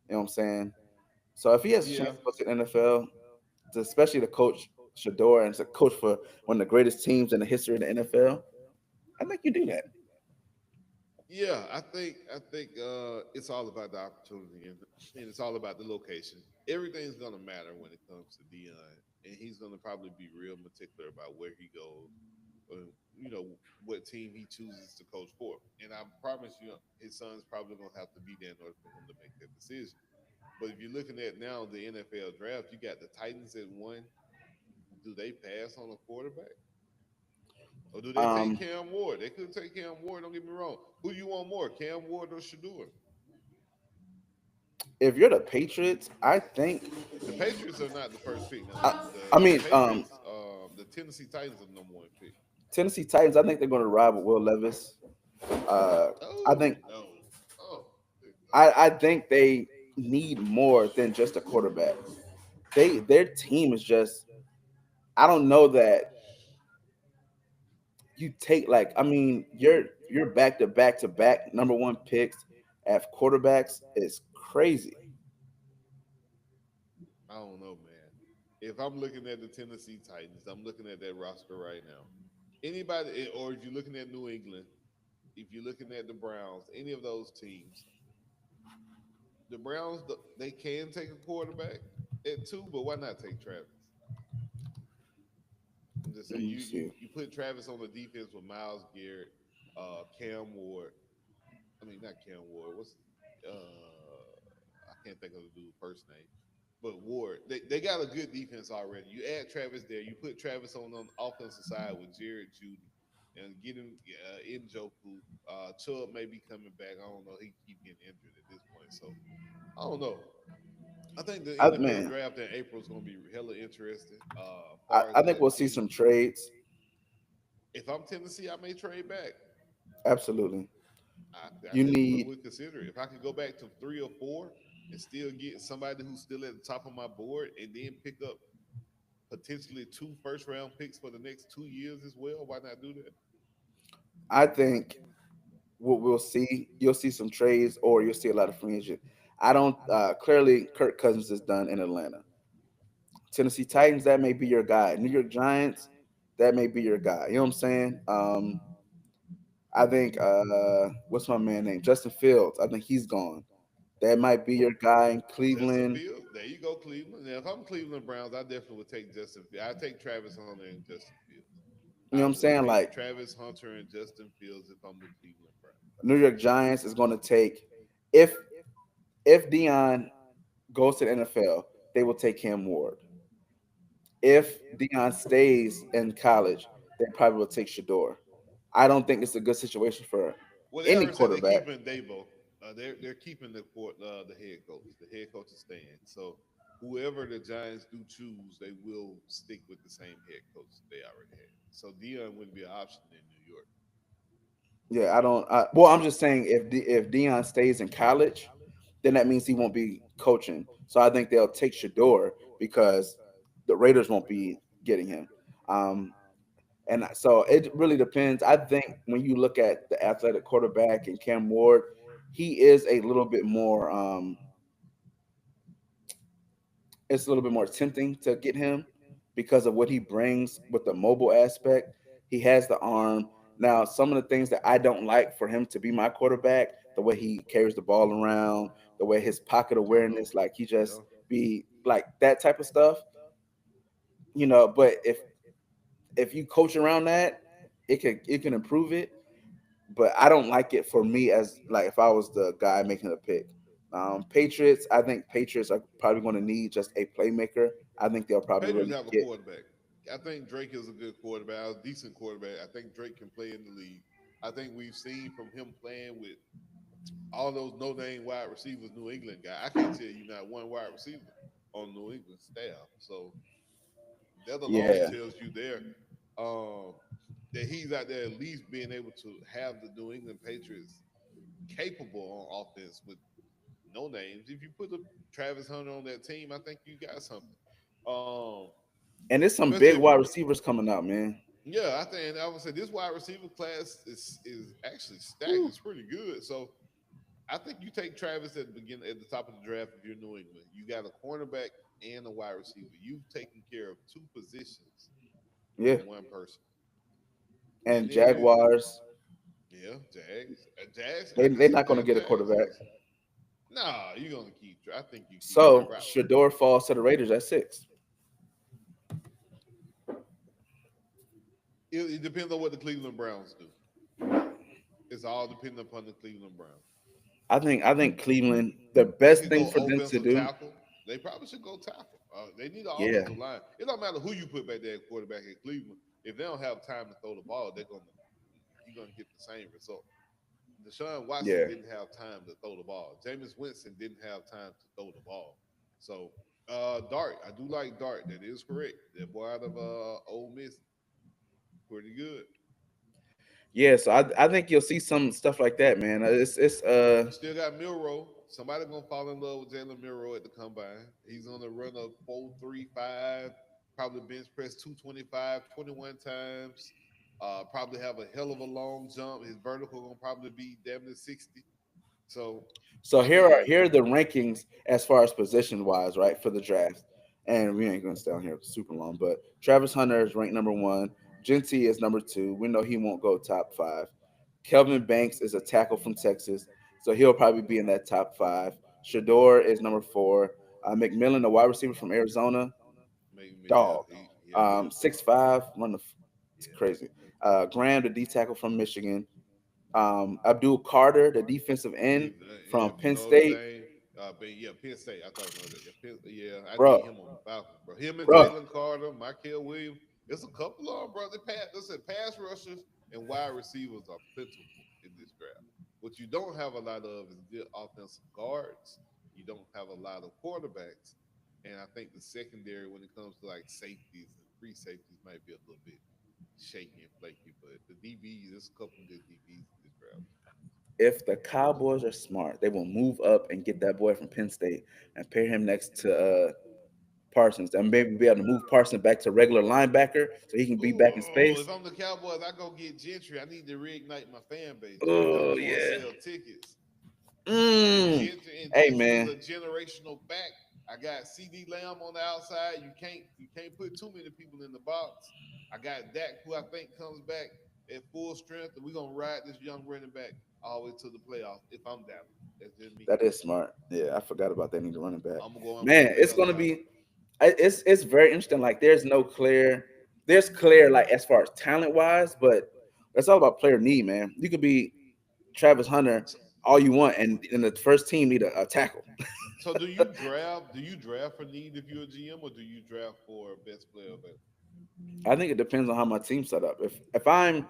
Speaker 2: You know what I'm saying? So if he has a
Speaker 4: Yeah,
Speaker 2: chance to go to the NFL, especially to coach Shador and to coach for one of the greatest teams in the history of the NFL, I think you do that.
Speaker 4: Yeah, I think it's all about the opportunity and it's all about the location. Everything's gonna matter when it comes to Dion, and he's gonna probably be real particular about where he goes, or what team he chooses to coach for. And I promise you, his son's probably gonna have to be there in order for him to make that decision. But if you're looking at now the NFL draft, you got the Titans at one. Do they pass on a quarterback? Or do they take
Speaker 2: Um,
Speaker 4: Cam Ward? They could take Cam Ward. Don't get me wrong. Who do you want more, Cam Ward or Shador?
Speaker 2: if you're the Patriots, I think.
Speaker 4: The Patriots are not the first pick now.
Speaker 2: I, I
Speaker 4: The
Speaker 2: mean,
Speaker 4: Patriots, the Tennessee Titans are the number one pick.
Speaker 2: Tennessee Titans. I think they're going to ride with Will Levis. Uh, I
Speaker 4: Oh
Speaker 2: think.
Speaker 4: no! Oh,
Speaker 2: I think they need more than just a quarterback. Their team is just. I don't know that you take like. I mean, you're back to back number one picks at quarterbacks is crazy.
Speaker 4: I don't know, man. If I'm looking at the Tennessee Titans, I'm looking at that roster right now. Anybody, or if you're looking at New England, if you're looking at the Browns, any of those teams, the Browns they can take a quarterback at two, but why not take Travis? I'm just
Speaker 2: Let
Speaker 4: saying
Speaker 2: me
Speaker 4: you put Travis on the defense with Miles Garrett, Cam Ward. I mean not Cam Ward. What's I can't think of the dude's first name. But Ward, they got a good defense already. You add Travis there, you put Travis on the offensive side with Jared Judy and get him in Joku. Chubb may be coming back. I don't know. He keep getting injured at this point. So I don't know. I think the NFL
Speaker 2: Man,
Speaker 4: draft in April is going to be hella interesting. As
Speaker 2: I,
Speaker 4: far as
Speaker 2: I think
Speaker 4: what
Speaker 2: we'll see some
Speaker 4: team,
Speaker 2: trades.
Speaker 4: if I'm Tennessee, I may trade back.
Speaker 2: Absolutely.
Speaker 4: I
Speaker 2: You
Speaker 4: definitely
Speaker 2: need.
Speaker 4: would consider it. If I could go back to three or four and still get somebody who's still at the top of my board and then pick up potentially two first round picks for the next 2 years as well, why not do that?
Speaker 2: I think what we'll see, you'll see some trades, or you'll see a lot of free agent. I don't. Clearly, Kirk Cousins is done in Atlanta. Tennessee Titans, that may be your guy. New York Giants, that may be your guy. You know what I'm saying? I think what's my man name? Justin Fields. I think he's gone. That might be your guy in
Speaker 4: Justin
Speaker 2: Cleveland.
Speaker 4: Fields, there you go, Cleveland. Now, if I'm Cleveland Browns, I definitely would take Justin. I'd take Travis Hunter and Justin Fields.
Speaker 2: You know
Speaker 4: I
Speaker 2: what I'm
Speaker 4: would
Speaker 2: saying?
Speaker 4: take
Speaker 2: Like
Speaker 4: Travis Hunter and Justin Fields if I'm the Cleveland Browns.
Speaker 2: New York Giants is going to take if Dion goes to the NFL, they will take Cam Ward. If Dion stays in college, they probably will take Shador. I don't think it's a good situation for
Speaker 4: Well, they
Speaker 2: any
Speaker 4: already said they're
Speaker 2: quarterback.
Speaker 4: keeping Dabo. They're keeping the head coach. The head coach is staying. So whoever the Giants do choose, they will stick with the same head coach they already had. So Dion wouldn't be an option in New York.
Speaker 2: Yeah, I don't. Well, I'm just saying if Dion stays in college, then that means he won't be coaching. So I think they'll take Shador because the Raiders won't be getting him. Um, and so it really depends. I think when you look at the athletic quarterback and Cam Ward, he is a little bit more. It's a little bit more tempting to get him because of what he brings with the mobile aspect. He has the arm. Now, some of the things that I don't like for him to be my quarterback, the way he carries the ball around, the way his pocket
Speaker 4: Turnover.
Speaker 2: awareness, like he
Speaker 4: Yeah.
Speaker 2: just be like that type of stuff, you know. But if you coach around that, it can improve it. But I don't like it for me as like if I was the guy making the pick. Patriots, I think Patriots are probably going to need just a playmaker. I think they'll probably
Speaker 4: Patriots
Speaker 2: really
Speaker 4: have a
Speaker 2: get.
Speaker 4: quarterback. I think Drake is a good quarterback, a decent quarterback. I think Drake can play in the league. I think we've seen from him playing with all those no name wide receivers, New England guy. I can't tell you not one wide receiver on New England staff. So that alone
Speaker 2: Yeah,
Speaker 4: tells you there um, that he's out there at least being able to have the New England Patriots capable on offense with no names. If you put a Travis Hunter on that team, I think you got something. Um,
Speaker 2: and there's some
Speaker 4: especially
Speaker 2: big
Speaker 4: if
Speaker 2: wide receivers coming out, man.
Speaker 4: yeah, I think I would say this wide receiver class is actually stacked.
Speaker 2: Whew.
Speaker 4: It's pretty good. So I think you take Travis at the beginning, at the top of the draft if you're New England. You got a cornerback and a wide receiver. You've taken care of two positions
Speaker 2: Yeah,
Speaker 4: with one person. And
Speaker 2: and
Speaker 4: then you,
Speaker 2: Jaguars.
Speaker 4: yeah, Yeah, Jags. Jags. I can
Speaker 2: They're
Speaker 4: see
Speaker 2: not going to
Speaker 4: them
Speaker 2: get a
Speaker 4: Jags.
Speaker 2: quarterback.
Speaker 4: Nah, you're gonna keep. I think you keep
Speaker 2: So
Speaker 4: Trevor.
Speaker 2: Shador falls to the Raiders at 6.
Speaker 4: It depends on what the Cleveland Browns do. It's all dependent upon the Cleveland Browns.
Speaker 2: I think Cleveland, the
Speaker 4: They
Speaker 2: best
Speaker 4: could
Speaker 2: thing
Speaker 4: go
Speaker 2: for them to
Speaker 4: offensive
Speaker 2: do,
Speaker 4: tackle. They probably should go tackle. They need an
Speaker 2: yeah,
Speaker 4: offensive line. It don't matter who you put back there at quarterback at Cleveland. If they don't have time to throw the ball, you're gonna get the same result. Deshaun Watson
Speaker 2: yeah.
Speaker 4: didn't have time to throw the ball. Jameis Winston didn't have time to throw the ball. So Dart, I do like Dart. That is correct. That boy out of Ole Miss, pretty good.
Speaker 2: Yeah, so I think you'll see some stuff like that, man. It's
Speaker 4: You still got Milrow. Somebody gonna fall in love with Jalen Milrow at the combine. He's gonna run a 4.35, probably bench press 225, 21 times. Probably have a hell of a long jump. His vertical gonna probably be damn near 60. So
Speaker 2: So
Speaker 4: I mean,
Speaker 2: here are the rankings as far as position wise, right, for the draft. And we ain't gonna stay on here super long, but Travis Hunter is ranked number 1. Genty is number 2. We know he won't go top 5. Kelvin Banks is a tackle from Texas, so he'll probably be in that top 5. Shador is number 4. McMillan, the wide receiver from Arizona,
Speaker 4: maybe yeah,
Speaker 2: dog.
Speaker 4: he'll be a dog.
Speaker 2: 6'5", it's
Speaker 4: Yeah,
Speaker 2: crazy. Graham, the D tackle from Michigan. Abdul Carter, the defensive end
Speaker 4: yeah,
Speaker 2: from
Speaker 4: from
Speaker 2: Penn
Speaker 4: Notre
Speaker 2: State.
Speaker 4: Dame. But yeah, Penn State. I thought Notre Dame. Yeah, I
Speaker 2: Bro,
Speaker 4: need him on the Falcons, bro. Him and
Speaker 2: bro,
Speaker 4: Jalen Carter, Michael Williams. There's a couple of them, bro. Listen, pass rushers and wide receivers are plentiful in this draft. What you don't have a lot of is good offensive guards. You don't have a lot of quarterbacks, and I think the secondary, when it comes to like safeties and free safeties, might be a little bit shaky and flaky. But the DBs, there's a couple good DBs in this draft.
Speaker 2: if the Cowboys are smart, they will move up and get that boy from Penn State and pair him next to Parsons, and maybe be able to move Parsons back to regular linebacker so he can be back in
Speaker 4: Oh, if
Speaker 2: space.
Speaker 4: I'm the Cowboys, I go get Gentry. I need to reignite my fan base. Gentry
Speaker 2: Oh
Speaker 4: always want to
Speaker 2: yeah.
Speaker 4: sell tickets.
Speaker 2: Mm. Hey
Speaker 4: Gentry is
Speaker 2: man,
Speaker 4: a generational back. I got CD Lamb on the outside. You can't put too many people in the box. I got Dak, who I think comes back at full strength, and we're gonna ride this young running back all the way to the playoffs. If I'm Dallas, that's just me.
Speaker 2: that is smart. Yeah, I forgot about that. Need to running back.
Speaker 4: I'm gonna go and run
Speaker 2: Man,
Speaker 4: the
Speaker 2: it's
Speaker 4: hell
Speaker 2: gonna
Speaker 4: out of
Speaker 2: be. It's very interesting. Like there's no clear. There's clear like as far as talent wise, but it's all about player need, man. You could be Travis Hunter
Speaker 4: it.
Speaker 2: all you want, and the first team need a tackle.
Speaker 4: So do you draft? Do you draft for need if you're a GM, or do you draft for best player available?
Speaker 2: I think it depends on how my team's set up. If I'm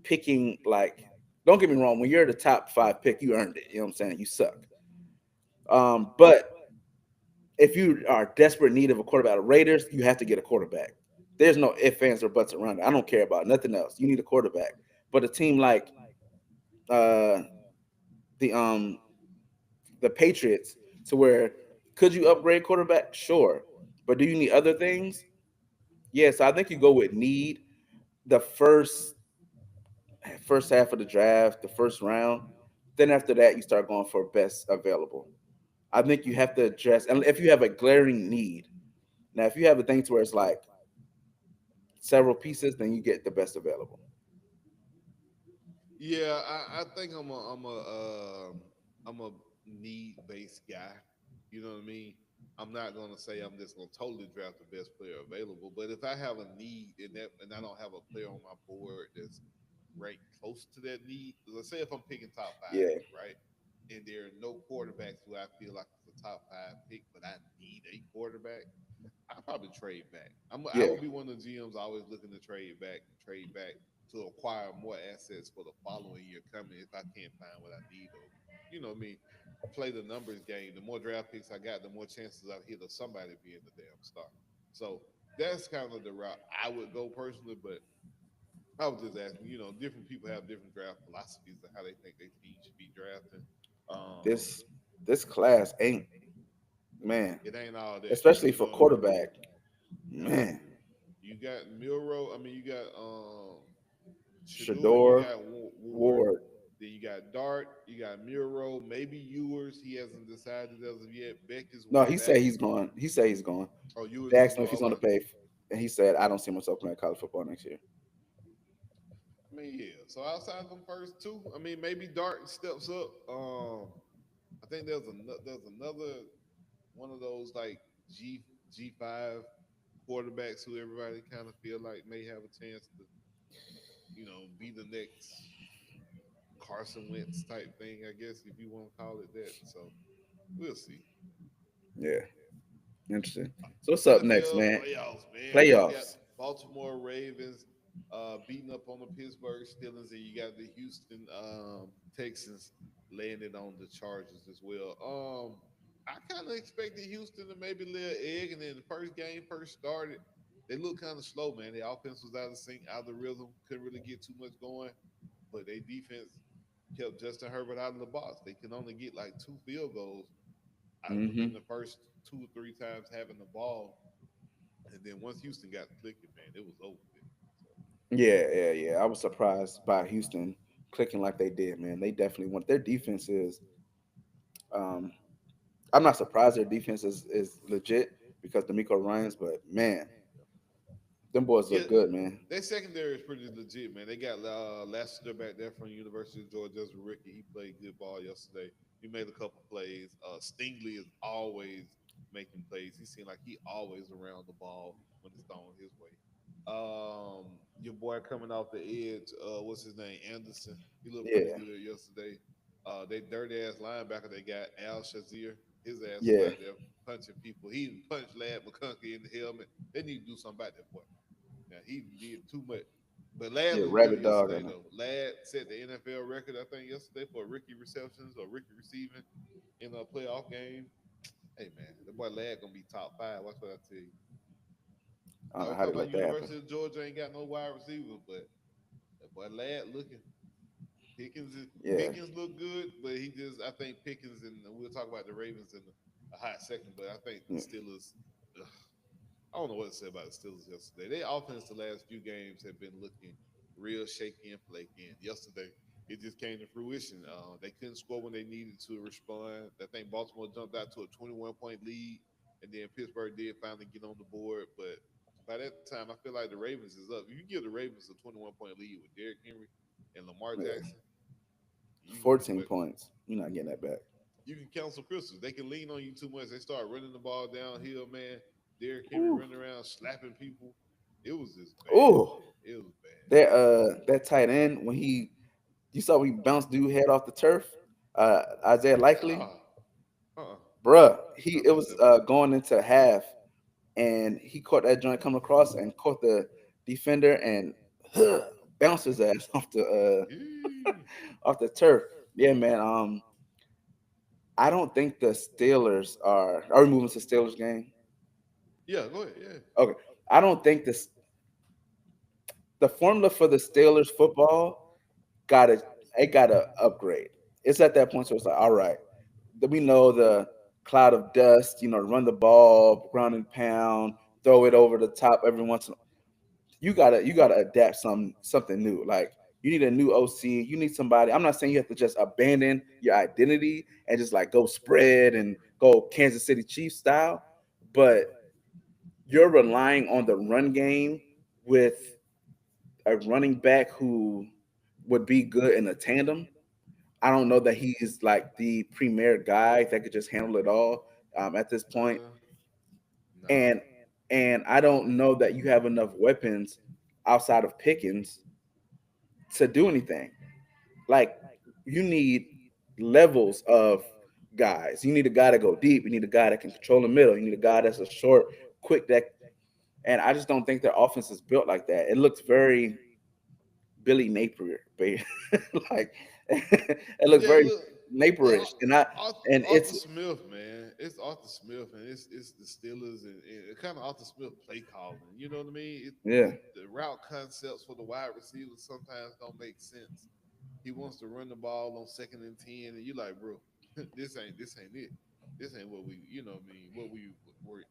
Speaker 2: picking like, don't get me wrong, when you're the top 5 pick, you earned it. You know what I'm saying? You suck. But if you are desperate need of a quarterback, the Raiders, you have to get a quarterback. There's no ifs, ands, or buts around it. I don't care about nothing else. You need a quarterback. But a team like uh, the the Patriots, to where could you upgrade quarterback? Sure, but do you need other things? Yes, I think you go with need the first half of the draft, the first round. Then after that, you start going for best available. I think you have to address, and if you have a glaring need. Now, if you have a thing to where it's like several pieces, then you get the best available.
Speaker 4: Yeah, I think I'm a need based guy. You know what I mean? I'm not gonna say I'm just gonna totally draft the best player available, but if I have a need and I don't have a player on my board that's ranked close to that need, let's say if I'm picking top five,
Speaker 2: Yeah,
Speaker 4: right? And there are no quarterbacks who I feel like is a top five pick, but I need a quarterback. I probably trade back. I
Speaker 2: yeah.
Speaker 4: would be one of the GMs always looking to trade back to acquire more assets for the following year coming if I can't find what I need, or what I mean, play the numbers game. The more draft picks I got, the more chances I hit of somebody being the damn star. So that's kind of the route I would go personally, but I was just asking, different people have different draft philosophies of how they think their team should be drafting. Um,
Speaker 2: This this class ain't, man,
Speaker 4: it ain't all that,
Speaker 2: especially
Speaker 4: you
Speaker 2: for
Speaker 4: know what I mean?
Speaker 2: quarterback.
Speaker 4: Yeah.
Speaker 2: Man,
Speaker 4: You got Milrow. I mean, you got Shador. You
Speaker 2: Shador,
Speaker 4: got Ward.
Speaker 2: Ward.
Speaker 4: Then you got Dart. You got Milrow. Maybe Ewers. He hasn't decided as of yet. Beck is
Speaker 2: No,
Speaker 4: one
Speaker 2: he
Speaker 4: back.
Speaker 2: said he's going. He said he's going.
Speaker 4: Oh, Ewers
Speaker 2: They
Speaker 4: gonna
Speaker 2: asked him
Speaker 4: go.
Speaker 2: if he's going to
Speaker 4: Okay.
Speaker 2: pay, and he said, "I don't see myself playing college football next year."
Speaker 4: mean, yeah. So outside of them first two, I mean, maybe Dart steps up. I think there's another one of those like G5 quarterbacks who everybody kind of feel like may have a chance to, be the next Carson Wentz type thing, I guess, if you want to call it that. So we'll see.
Speaker 2: Yeah, interesting. So what's up next,
Speaker 4: NFL
Speaker 2: man?
Speaker 4: playoffs, man. You got
Speaker 2: Playoffs.
Speaker 4: Baltimore Ravens beating up on the Pittsburgh Steelers, and you got the Houston Texans laying it on the Chargers as well. I kind of expected Houston to maybe lay an egg, and then the first game first started, they looked kind of slow, man. Their offense was out of sync, out of the rhythm, couldn't really get too much going, but their defense kept Justin Herbert out of the box. They can only get like two field goals within
Speaker 2: Hmm.
Speaker 4: the first two or three times having the ball, and then once Houston got clicking, man, it was over with. So,
Speaker 2: Yeah. I was surprised by Houston clicking like they did, man. They definitely want their defense is. Um, I'm not surprised their defense is legit because D'Amico Ryans, but man, them boys
Speaker 4: yeah,
Speaker 2: look good, man.
Speaker 4: their secondary is pretty legit, man. They got Lassiter back there from the University of Georgia as a rookie. He played good ball yesterday. He made a couple plays. Stingley is always making plays. He seemed like he always around the ball when it's thrown his way. Your boy coming off the edge, what's his name? Anderson. He looked pretty
Speaker 2: Yeah,
Speaker 4: good yesterday. They dirty ass linebacker they got, Al Shazier. His ass was
Speaker 2: yeah,
Speaker 4: out there punching people. He even punched Lad McConkey in the helmet. They need to do something about that boy. Now he did too much. But Lad
Speaker 2: yeah.
Speaker 4: looked good
Speaker 2: Rabbit dog
Speaker 4: yesterday
Speaker 2: on them.
Speaker 4: though. Lad set the NFL record, I think, yesterday for rookie receptions or rookie receiving in a playoff game. Hey man, the boy Lad gonna be top five. Watch what I tell you.
Speaker 2: I
Speaker 4: I
Speaker 2: don't know
Speaker 4: was
Speaker 2: how
Speaker 4: talking
Speaker 2: they
Speaker 4: about
Speaker 2: let that happen.
Speaker 4: University of Georgia ain't got no wide receivers, but that boy Lad looking.
Speaker 2: Yeah,
Speaker 4: Pickens look good, but he just I think Pickens and we'll talk about the Ravens in a hot second, but I think the
Speaker 2: yeah,
Speaker 4: Steelers. Ugh, I don't know what to say about the Steelers yesterday. Their offense the last few games have been looking real shaky and flaky. And yesterday, it just came to fruition. They couldn't score when they needed to respond. I think Baltimore jumped out to a 21-point lead, and then Pittsburgh did finally get on the board. But by that time, I feel like the Ravens is up. If you give the Ravens a 21-point lead with Derrick Henry and Lamar
Speaker 2: yeah.
Speaker 4: Jackson, you can pretty
Speaker 2: 14
Speaker 4: much
Speaker 2: points. You're not getting that back.
Speaker 4: you can cancel crystals. They can lean on you too much. They start running the ball downhill, man. Derrick Henry
Speaker 2: Ooh,
Speaker 4: running around slapping people. It was just bad,
Speaker 2: ooh.
Speaker 4: man. It was bad.
Speaker 2: That tight end when you saw he bounced dude head off the turf. Isaiah Likely,
Speaker 4: Ah, uh-uh.
Speaker 2: bruh.
Speaker 4: I
Speaker 2: It
Speaker 4: missed
Speaker 2: was
Speaker 4: that part.
Speaker 2: going into half, and he caught that joint coming across and caught the defender and bounced his ass off the
Speaker 4: Yee.
Speaker 2: off the turf. Yeah, man. I don't think the Steelers are. Are we moving to Steelers game?
Speaker 4: Yeah, go ahead. Yeah.
Speaker 2: Okay. I don't think the formula for the Steelers football got to it got to upgrade. It's at that point where it's like, all right, we know the cloud of dust, run the ball, ground and pound, throw it over the top every once in a you gotta adapt something new. Like you need a new OC. You need somebody. I'm not saying you have to just abandon your identity and just like go spread and go Kansas City Chiefs style, but you're relying on the run game with a running back who would be good in a tandem. I don't know that he's like the premier guy that could just handle it all at this point,
Speaker 4: Uh, nah.
Speaker 2: and and I don't know that you have enough weapons outside of Pickens to do anything. Like you need levels of guys. You need a guy to go deep. You need a guy that can control the middle. You need a guy that's a short, quick that. And I just don't think their offense is built like that. It looks very Billy Napier, like it looks
Speaker 4: Yeah,
Speaker 2: very
Speaker 4: look,
Speaker 2: Naperish, and
Speaker 4: Arthur
Speaker 2: it's
Speaker 4: Smith, man. It's Arthur Smith, and it's the Steelers, and kind of Arthur Smith play calling. You know what I mean?
Speaker 2: yeah,
Speaker 4: The route concepts for the wide receivers sometimes don't make sense. He wants to run the ball on 2nd and 10, and you're like, bro, this ain't it. This ain't what we, what I mean, what we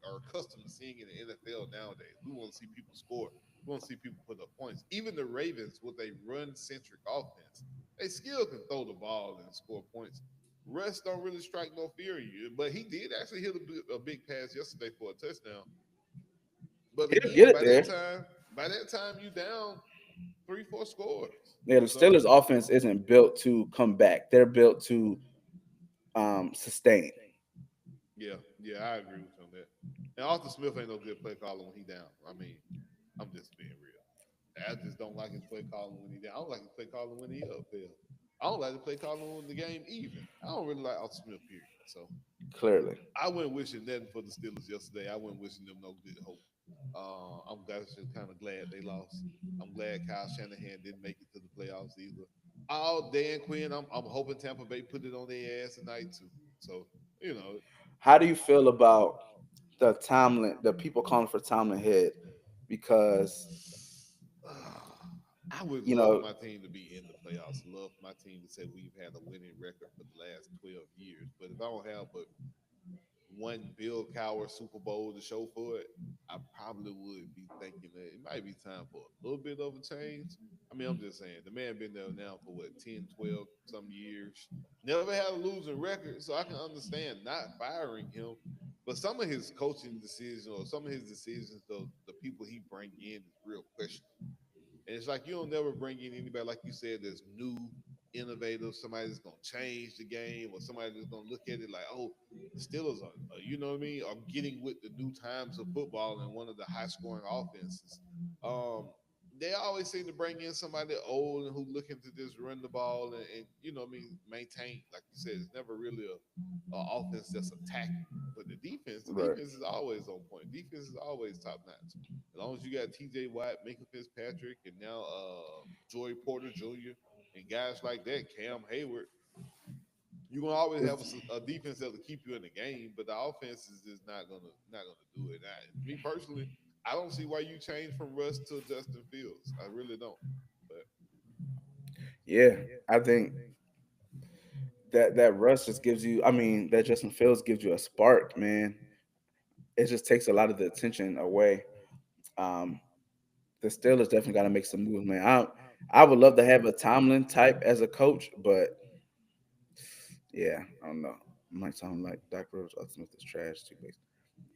Speaker 4: are accustomed to seeing in the NFL nowadays. We want to see people score. We want to see people put up points. Even the Ravens, with a run-centric offense, they still can throw the ball and score points. Russ don't really strike no fear in you, but he did actually hit a big pass yesterday for a touchdown. But
Speaker 2: he'll get
Speaker 4: again,
Speaker 2: it there.
Speaker 4: by that time you down three, four scores.
Speaker 2: Yeah, the
Speaker 4: So
Speaker 2: Steelers' offense isn't built to come back; they're built to sustain.
Speaker 4: yeah, I agree with you on that. And Arthur Smith ain't no good play caller when he down. I mean, I'm just being real. I just don't like his play calling when he down. I don't like his play calling when he up here. I don't like the play calling when the game even. I don't really like Arthur Smith, period. So
Speaker 2: Clearly,
Speaker 4: I wasn't wishing nothing for the Steelers yesterday. I wasn't wishing them no good hope. I'm just kind of glad they lost. I'm glad Kyle Shanahan didn't make it to the playoffs either. Oh, Dan Quinn, I'm hoping Tampa Bay put it on their ass tonight too. So you know,
Speaker 2: how do you feel about the Tomlin, the people calling for Tomlin head? Because
Speaker 4: I would
Speaker 2: you
Speaker 4: love for
Speaker 2: know,
Speaker 4: my team to be in the playoffs. Love for my team to say we've had a winning record for the last 12 years. But if I don't have but one Bill Cowher Super Bowl to show for it, I probably would be thinking that it might be time for a little bit of a change. I mean, I'm just saying, the man been there now for what, 10, 12 some years. Never had a losing record, so I can understand not firing him. But some of his coaching decisions or some of his decisions, the people he bring in is real questionable. And it's like you don't never bring in anybody, like you said, that's new, innovative, somebody that's gonna change the game, or somebody that's gonna look at it like, oh, the Steelers are you know what I mean, are getting with the new times of football and one of the high scoring offenses. Um, they always seem to bring in somebody old and who looking to just run the ball and you know what I mean, maintain. Like you said, it's never really a offense that's attacking. But the
Speaker 2: right?
Speaker 4: defense is always on point. Defense is always top notch. As long as you got T.J. Watt, Minka Fitzpatrick, and now Joey Porter Jr. and guys like that, Cam Hayward, you're gonna always have a defense that'll keep you in the game. But the offense is just not gonna do it. Me personally, I don't see why you change from Russ to Justin Fields. I really don't. But
Speaker 2: Yeah, I think that Russ just gives you. I mean, that Justin Fields gives you a spark, man. It just takes a lot of the attention away. Um, the Steelers definitely got to make some moves, man. I would love to have a Tomlin type as a coach, but yeah, I don't know. Might sound like Doc Rivers. Smith is trash too.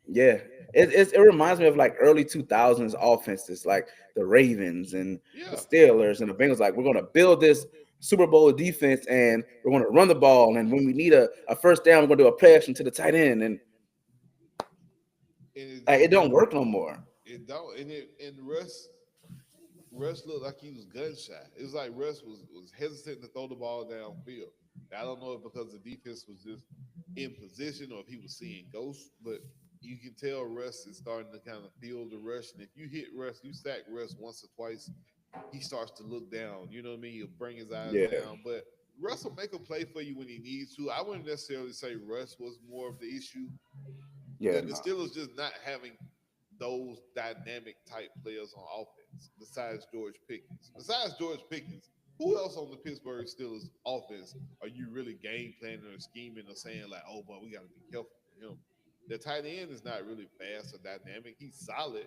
Speaker 2: Yeah, it reminds me of like early 2000s offenses, like the Ravens and the
Speaker 4: yeah,
Speaker 2: Steelers and the Bengals. Like, we're going to build this Super Bowl defense and we're going to run the ball. And when we need a first down, we're going to do a play action to the tight end. And
Speaker 4: and
Speaker 2: it don't work no more.
Speaker 4: it don't and Russ looked like he was gun shy. It was like Russ was hesitant to throw the ball downfield. I don't know if because the defense was just in position or if he was seeing ghosts, but you can tell Russ is starting to kind of feel the rush. And if you hit Russ, you sack Russ once or twice, he starts to look down. You know what I mean? He'll bring his eyes
Speaker 2: Yeah,
Speaker 4: down. But Russ will make a play for you when he needs to. I wouldn't necessarily say Russ was more of the issue
Speaker 2: yeah,
Speaker 4: the
Speaker 2: no,
Speaker 4: Steelers just not having those dynamic type players on offense besides George Pickens. Besides George Pickens, who else on the Pittsburgh Steelers offense are you really game planning or scheming or saying like, oh, but we got to be careful with him? The tight end is not really fast or dynamic. He's solid.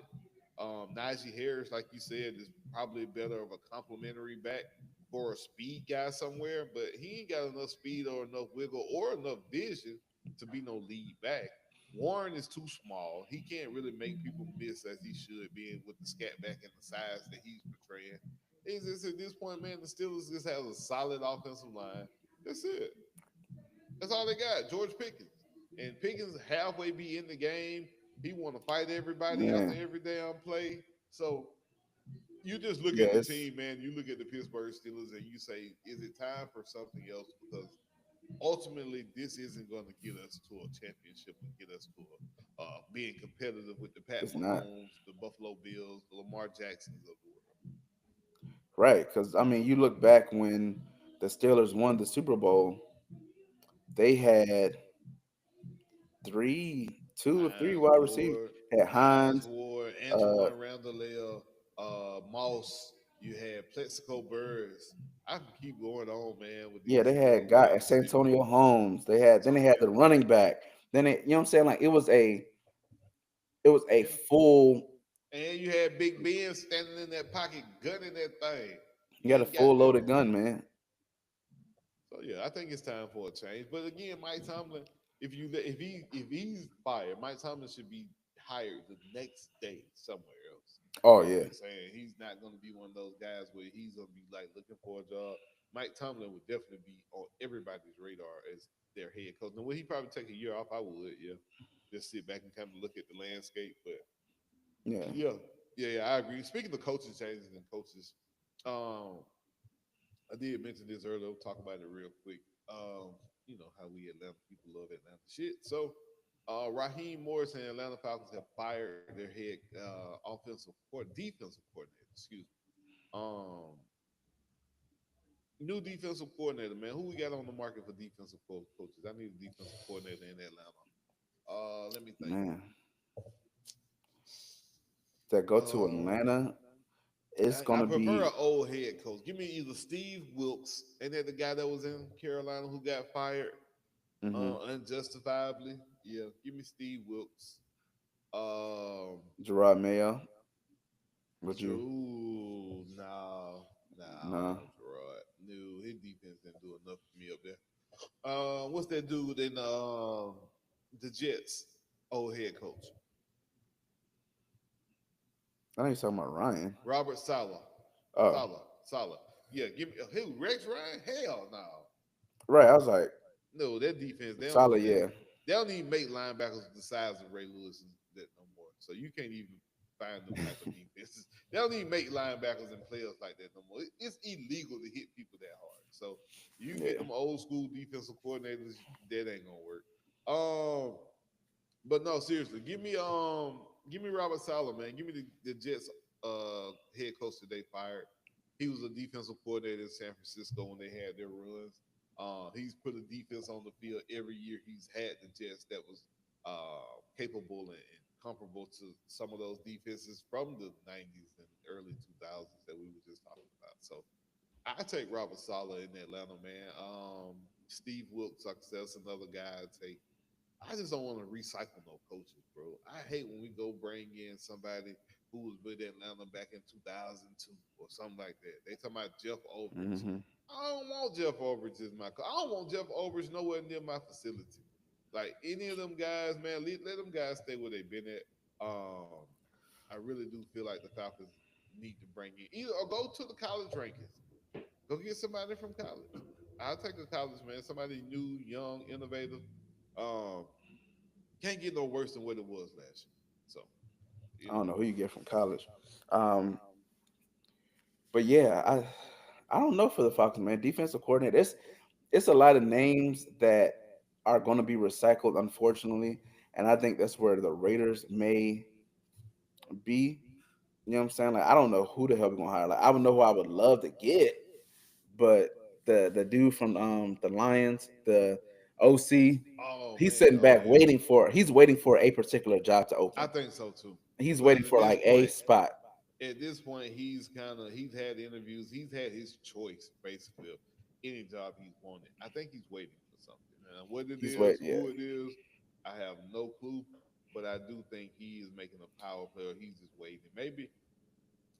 Speaker 4: Najee Harris, like you said, is probably better of a complimentary back for a speed guy somewhere, but he ain't got enough speed or enough wiggle or enough vision to be no lead back. Warren is too small. He can't really make people miss as he should, being with the scat back and the size that he's portraying. It's just at this point, man, the Steelers just have a solid offensive line. That's it. That's all they got. George Pickens. And Pickens halfway be in the game. He want to fight everybody after
Speaker 2: man,
Speaker 4: every damn play. So you just look
Speaker 2: yeah,
Speaker 4: at the
Speaker 2: it's
Speaker 4: team, man. You look at the Pittsburgh Steelers and you say, is it time for something else? Because ultimately, this isn't going to get us to a championship and get us to being competitive with the Pat
Speaker 2: it's not
Speaker 4: Mahomes, the Buffalo Bills, the Lamar Jacksons of the world.
Speaker 2: right because I mean, you look back when the Steelers won the Super Bowl, they had two or three
Speaker 4: Hines
Speaker 2: wide receivers.
Speaker 4: Ward,
Speaker 2: Had
Speaker 4: Hines
Speaker 2: Hines,
Speaker 4: Ward,
Speaker 2: uh,
Speaker 4: Antoine Randall, Moss. You had Plexico Burrs. I can keep going on, man, with
Speaker 2: yeah,
Speaker 4: these
Speaker 2: they had
Speaker 4: wide
Speaker 2: guy
Speaker 4: receivers.
Speaker 2: Santonio Holmes. Then they
Speaker 4: Santonio,
Speaker 2: had the running back. Then you know what I'm saying? Like, it was a
Speaker 4: and
Speaker 2: full.
Speaker 4: and you had Big Ben standing in that pocket, gunning that thing.
Speaker 2: You got a
Speaker 4: Getting
Speaker 2: full
Speaker 4: goddamn.
Speaker 2: loaded gun, man.
Speaker 4: So yeah, I think it's time for a change. But again, Mike Tomlin, if he's fired, Mike Tomlin should be hired the next day somewhere else.
Speaker 2: Oh
Speaker 4: I'm
Speaker 2: yeah,
Speaker 4: just saying he's not going to be one of those guys where he's going to be like looking for a job. Mike Tomlin would definitely be on everybody's radar as their head coach. Now, would he probably take a year off? I would, yeah. Just sit back and kind of look at the landscape. But
Speaker 2: yeah.
Speaker 4: yeah, yeah, I agree. Speaking of coaching changes and coaches, um, I did mention this earlier. We'll talk about it real quick. You know how we Atlanta people love Atlanta shit. So, Raheem Morris and Atlanta Falcons have fired their head defensive coordinator. Excuse me. New defensive coordinator, man. Who we got on the market for defensive coaches? I need a defensive coordinator in Atlanta. Let me think.
Speaker 2: Man, that go to
Speaker 4: Uh,
Speaker 2: Atlanta, it's
Speaker 4: I
Speaker 2: gonna
Speaker 4: prefer
Speaker 2: be
Speaker 4: an old head coach. Give me either Steve Wilkes, and that the guy that was in Carolina who got fired
Speaker 2: hmm
Speaker 4: unjustifiably. Yeah, give me Steve Wilkes. Um,
Speaker 2: Gerard Mayo. Would you?
Speaker 4: Drew, nah, I don't
Speaker 2: No,
Speaker 4: want Gerard. No, his defense didn't do enough for me up there. What's that dude in the Jets? Old head coach
Speaker 2: I think you're talking about Ryan.
Speaker 4: Robert Sala.
Speaker 2: Oh,
Speaker 4: Sala. Yeah, give me who? Rex Ryan? Hell no.
Speaker 2: right. I was like,
Speaker 4: No, that defense
Speaker 2: solid. Yeah,
Speaker 4: they don't even make linebackers the size of Ray Lewis and that no more. So you can't even find them type of defenses. They don't even make linebackers and players like that no more. It's illegal to hit people that hard. So you get
Speaker 2: yeah.
Speaker 4: them old school defensive coordinators, that ain't gonna work. Um, but no, seriously, give me Robert Saleh, man. Give me the Jets head coach that they fired. He was a defensive coordinator in San Francisco when they had their runs. He's put a defense on the field every year. He's had the Jets that was capable and comparable to some of those defenses from the 90s and early 2000s that we were just talking about. So I take Robert Saleh in Atlanta, man. Steve Wilkes, like I said, that's another guy I take. I just don't want to recycle no coaches, bro. I hate when we go bring in somebody who was with Atlanta back in 2002 or something like that. They talking about Jeff Overage.
Speaker 2: hmm
Speaker 4: I don't want Jeff Overage as my coach. I don't want Jeff Overage nowhere near my facility. Like any of them guys, man, let them guys stay where they've been at. Um, I really do feel like the Falcons need to bring in either or go to the college rankings. Go get somebody from college. I'll take a college man, somebody new, young, innovative. Um, can't get no worse than what it was last year. So,
Speaker 2: I
Speaker 4: you
Speaker 2: don't
Speaker 4: know.
Speaker 2: know who you get from college. Um, but yeah, I don't know for the Falcons, man. Defensive coordinator. It's a lot of names that are going to be recycled, unfortunately, and I think that's where the Raiders may be. You know what I'm saying? Like, I don't know who the hell we're gonna hire. Like, I would know who I would love to get, but the dude from the Lions, the OC,
Speaker 4: Oh
Speaker 2: he's
Speaker 4: man,
Speaker 2: sitting
Speaker 4: oh
Speaker 2: back
Speaker 4: yeah.
Speaker 2: He's waiting for a particular job to
Speaker 4: I
Speaker 2: open.
Speaker 4: think so too.
Speaker 2: He's
Speaker 4: Because
Speaker 2: waiting for like a spot.
Speaker 4: at this point, he's had interviews. He's had his choice basically of any job he's wanted. I think he's waiting for something. And what it
Speaker 2: He's
Speaker 4: is,
Speaker 2: waiting, yeah.
Speaker 4: who it is, I have no clue. But I do think he is making a power play. Or he's just waiting. Maybe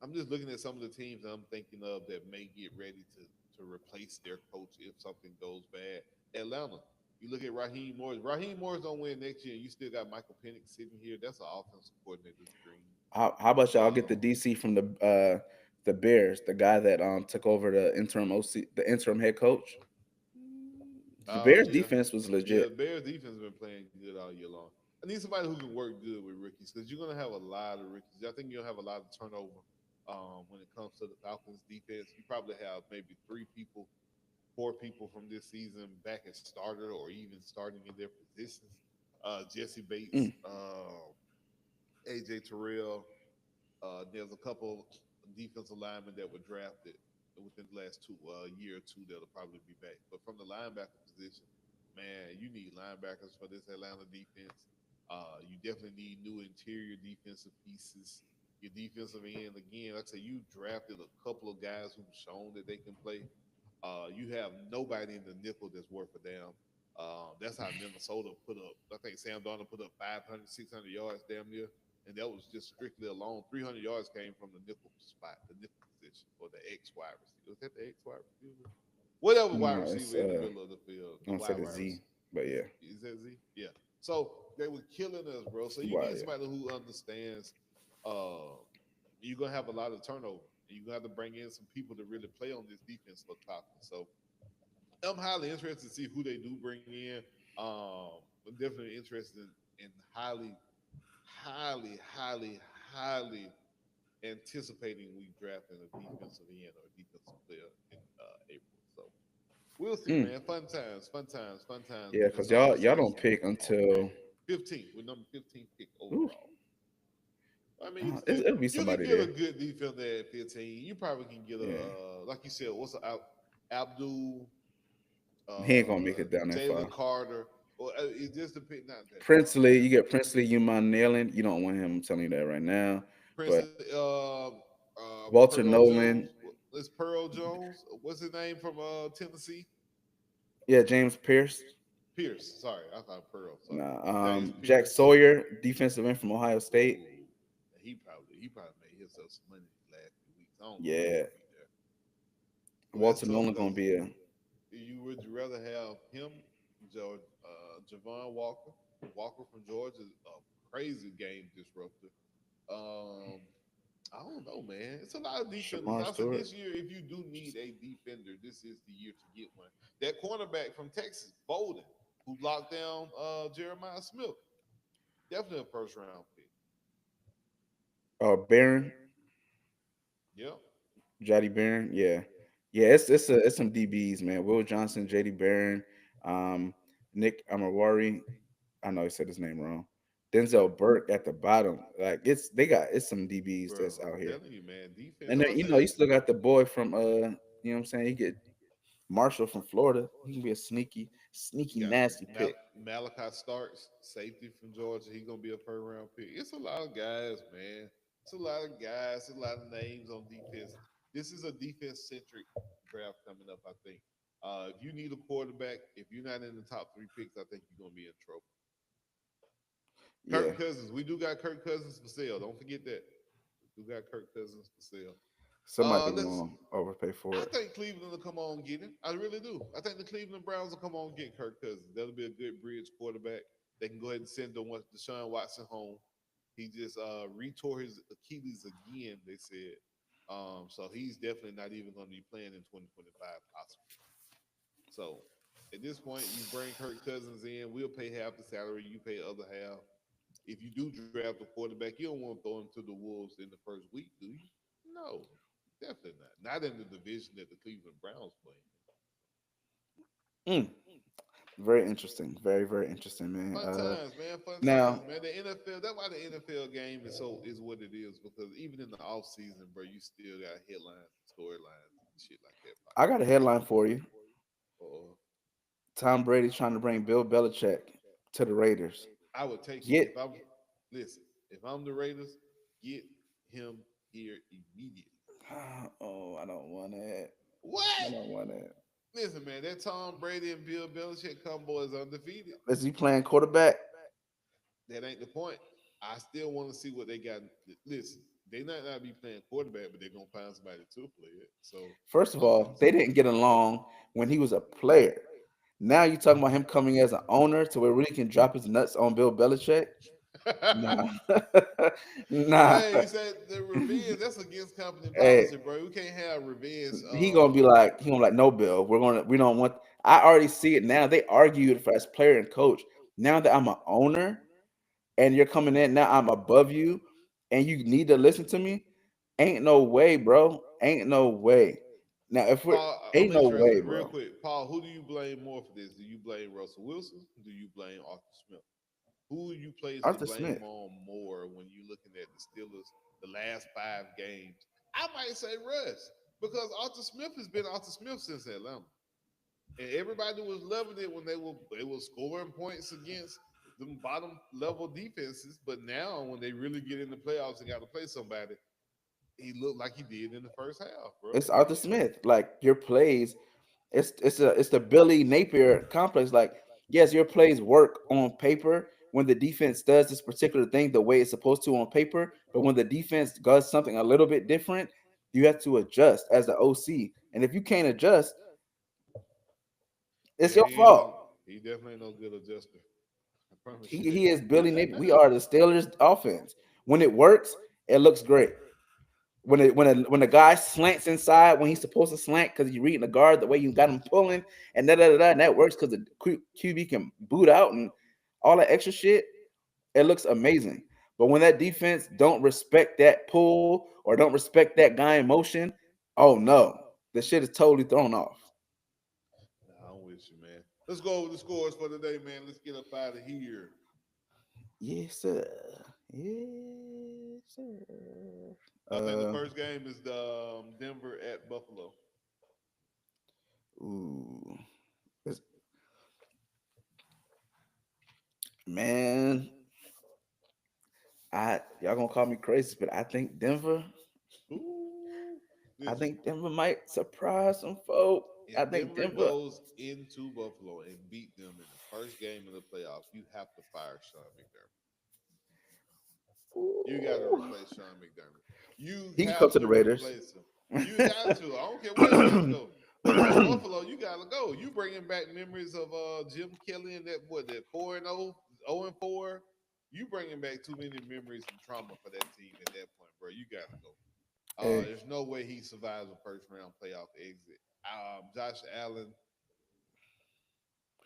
Speaker 4: I'm just looking at some of the teams that I'm thinking of that may get ready to replace their coach if something goes bad. Atlanta. You look at Raheem Morris. Raheem Morris don't win next year. You still got Michael Penix sitting here. That's an offensive coordinator's dream.
Speaker 2: How about y'all get
Speaker 4: Um,
Speaker 2: the DC from the Bears, the guy that took over the interim OC, the interim head coach. The Bears
Speaker 4: yeah,
Speaker 2: defense was
Speaker 4: yeah.
Speaker 2: legit.
Speaker 4: Bears defense has been playing good all year long. I need somebody who can work good with rookies because you're gonna have a lot of rookies. I think you'll have a lot of turnover when it comes to the Falcons defense. You probably have maybe 3 people, 4 people from this season back as starter or even starting in their positions. Jesse Bates,
Speaker 2: Mm,
Speaker 4: AJ Terrell. There's a couple defensive linemen that were drafted within the last year or two that'll probably be back. But from the linebacker position, man, you need linebackers for this Atlanta defense. You definitely need new interior defensive pieces. Your defensive end, again, like I say, you drafted a couple of guys who've shown that they can play. You have nobody in the nickel that's worth a damn. That's how Minnesota put up. I think Sam Darnold put up 500, 600 yards damn near, and that was just strictly alone. 300 yards came from the nickel spot, the nickel position, or the X wide receiver. Was that the X wide receiver? Whatever wide
Speaker 2: no, it's
Speaker 4: receiver in the middle of the field,
Speaker 2: I
Speaker 4: the
Speaker 2: don't say
Speaker 4: wide
Speaker 2: the
Speaker 4: wide
Speaker 2: Z,
Speaker 4: receiver.
Speaker 2: but yeah,
Speaker 4: Is that Z? Yeah. So they were killing us, bro. So you
Speaker 2: why
Speaker 4: need
Speaker 2: yeah.
Speaker 4: somebody who understands uh you're gonna have a lot of turnover. And you're gonna have to bring in some people to really play on this defense for Falcons. So I'm highly interested to see who they do bring in. I'm definitely interested in highly anticipating we drafting a defensive end or a defensive player in April. So we'll see,
Speaker 2: Mm.
Speaker 4: man. Fun times
Speaker 2: Yeah,
Speaker 4: with this
Speaker 2: because y'all don't
Speaker 4: offseason
Speaker 2: pick
Speaker 4: football, man.
Speaker 2: until
Speaker 4: 15 with number 15 pick
Speaker 2: ooh,
Speaker 4: overall. I mean, you
Speaker 2: it'll be
Speaker 4: you can
Speaker 2: somebody
Speaker 4: get a
Speaker 2: there.
Speaker 4: good defender at 15. You probably can get a
Speaker 2: Yeah,
Speaker 4: like you said, what's a Abdul,
Speaker 2: he ain't gonna make it down that far.
Speaker 4: Jalen Carter, or it just depends. Not that far,
Speaker 2: Princely,
Speaker 4: man.
Speaker 2: you get Princely, Human Nailing. You don't want him. I'm telling you that right now.
Speaker 4: Prince,
Speaker 2: But Walter
Speaker 4: Pearl Jones.
Speaker 2: Nolan,
Speaker 4: It's Pearl Jones. What's his name from Tennessee?
Speaker 2: yeah, James Pierce.
Speaker 4: Pierce. Sorry, I thought Pearl. Sorry,
Speaker 2: Nah,
Speaker 4: James
Speaker 2: Jack
Speaker 4: Pierce.
Speaker 2: Sawyer, defensive end from Ohio State.
Speaker 4: Ooh, he probably made himself some money these last few weeks. I don't know if he's
Speaker 2: Yeah,
Speaker 4: gonna be there. But that's
Speaker 2: Walter
Speaker 4: tough
Speaker 2: Nolan
Speaker 4: because
Speaker 2: gonna be a
Speaker 4: would you rather have him, George, Javon Walker, Walker from Georgia, a crazy game disruptor. Um, I don't know, man. It's a lot of defenders.
Speaker 2: Shamar
Speaker 4: I said
Speaker 2: Stewart.
Speaker 4: this year, if you do need a defender, this is the year to get one. That cornerback from Texas, Bolden, who locked down Jeremiah Smith, definitely a first round pick.
Speaker 2: Barron,
Speaker 4: Yep.
Speaker 2: Jody Barron. Yeah, yeah. It's some DBs, man. Will Johnson, JD Barron, um, Nick Amawari. I know I said his name wrong. Denzel Burke at the bottom. Like it's some DBs
Speaker 4: Bro,
Speaker 2: that's
Speaker 4: I'm
Speaker 2: out here.
Speaker 4: telling you, man, defense.
Speaker 2: And then
Speaker 4: I
Speaker 2: you
Speaker 4: said
Speaker 2: still got the boy from you know what I'm saying? You get Marshall from Florida. He can be a
Speaker 4: you
Speaker 2: sneaky,
Speaker 4: got
Speaker 2: nasty pick.
Speaker 4: Malachi Starks, safety from Georgia. He's gonna be a first round pick. It's a lot of guys, man. It's a lot of guys. A lot of names on defense. This is a defense centric draft coming up. I think. If you need a quarterback, if you're not in the top three picks, I think you're gonna be in trouble.
Speaker 2: Yeah.
Speaker 4: Kirk Cousins. We do got Kirk Cousins for sale. Don't forget that. We do got Kirk Cousins for sale.
Speaker 2: Somebody
Speaker 4: Let's.
Speaker 2: gonna overpay for
Speaker 4: I
Speaker 2: it.
Speaker 4: think Cleveland will come on and get him. I really do. I think the Cleveland Browns will come on and get Kirk Cousins. That'll be a good bridge quarterback. They can go ahead and send Deshaun Watson home. He just retore his Achilles again, they said. So he's definitely not even going to be playing in 2025, possibly. So at this point, you bring Kirk Cousins in. We'll pay half the salary. You pay the other half. If you do draft a quarterback, you don't want to throw him to the Wolves in the first week, do you? No, definitely not. Not in the division that the Cleveland Browns play.
Speaker 2: Mm, very interesting. Very, very interesting, man.
Speaker 4: Fun times, man. Fun
Speaker 2: Now
Speaker 4: times, man. The NFL. That's why the NFL game is what it is because even in the off season, bro, you still got headlines, storylines, and shit like that
Speaker 2: I
Speaker 4: popping
Speaker 2: got a
Speaker 4: off.
Speaker 2: headline for you.
Speaker 4: Or
Speaker 2: Tom Brady trying to bring Bill Belichick to the Raiders.
Speaker 4: I would take it
Speaker 2: Get
Speaker 4: if I'm. Listen, if I'm the Raiders, get him here immediately.
Speaker 2: oh, I don't want it. I
Speaker 4: What?
Speaker 2: don't want it.
Speaker 4: Listen, man, that Tom Brady and Bill Belichick combo is undefeated.
Speaker 2: Is he playing quarterback?
Speaker 4: That ain't the point. I still want to see what they got. Listen, they might not be playing quarterback, but they're gonna find somebody to play it. So
Speaker 2: First of
Speaker 4: I'm
Speaker 2: all, they didn't get along when he was a player. Now you talking about him coming as an owner to where really can drop his nuts on Bill Belichick? Nah, nah.
Speaker 4: Hey, he said the revenge. That's against company
Speaker 2: Hey,
Speaker 4: policy, bro. We can't have revenge.
Speaker 2: he gonna be like, no, Bill. We don't want. I already see it now. They argued for as player and coach. Now that I'm an owner and you're coming in, now I'm above you, and you need to listen to me. Ain't no way, bro. Ain't no way. Now if we're
Speaker 4: Paul, I'm
Speaker 2: ain't no way,
Speaker 4: interested, real
Speaker 2: bro.
Speaker 4: quick. Paul, who do you blame more for this? Do you blame Russell Wilson? Do you blame Arthur Smith? Who you place the
Speaker 2: Arthur
Speaker 4: blame
Speaker 2: Smith.
Speaker 4: on more when you're looking at the Steelers the last 5 games? I might say Russ because Arthur Smith has been Arthur Smith since Atlanta, and everybody was loving it when they were scoring points against them bottom level defenses. But now when they really get in the playoffs and got to play somebody, he looked like he did in the first half, bro.
Speaker 2: It's Arthur Smith. Like your plays, it's the Billy Napier complex. Like, yes, your plays work on paper when the defense does this particular thing the way it's supposed to on paper, but when the defense does something a little bit different, you have to adjust as the OC. And if you can't adjust, it's
Speaker 4: Yeah,
Speaker 2: your
Speaker 4: he ain't
Speaker 2: fault.
Speaker 4: no, he definitely ain't no good adjuster. I promise you
Speaker 2: He is
Speaker 4: that.
Speaker 2: Billy Napier. We are the Steelers offense. When it works, it looks great. when the guy slants inside when he's supposed to slant because you're reading the guard the way you got him pulling and and that works because the QB can boot out and all that extra shit. It looks amazing. But when that defense don't respect that pull or don't respect that guy in motion, oh no, the shit is totally thrown off.
Speaker 4: Nah, I'm with you, man. Let's go over the scores for today, man. Let's get up out of here.
Speaker 2: Yes, sir. Yes, sir.
Speaker 4: I think the first game is the Denver at Buffalo.
Speaker 2: Ooh, It's- man, I y'all gonna call me crazy, but I think Denver.
Speaker 4: Ooh,
Speaker 2: I
Speaker 4: listen.
Speaker 2: think Denver might surprise some folk.
Speaker 4: If
Speaker 2: I think
Speaker 4: Denver
Speaker 2: Denver.
Speaker 4: goes into Buffalo and beat them in the first game of the playoff, you have to fire Sean McDermott. You got to
Speaker 2: Ooh,
Speaker 4: replace Sean McDermott. You
Speaker 2: he can come
Speaker 4: have
Speaker 2: to
Speaker 4: to
Speaker 2: the Raiders.
Speaker 4: replace him. You got to. I don't care where he got to go. But if you're Buffalo, you got to go. You bringing back memories of Jim Kelly and that 4-0, 0-4. You bringing back too many memories and trauma for that team at that point, bro. You got to go.
Speaker 2: Hey,
Speaker 4: There's no way he survives a first round playoff exit. Josh Allen,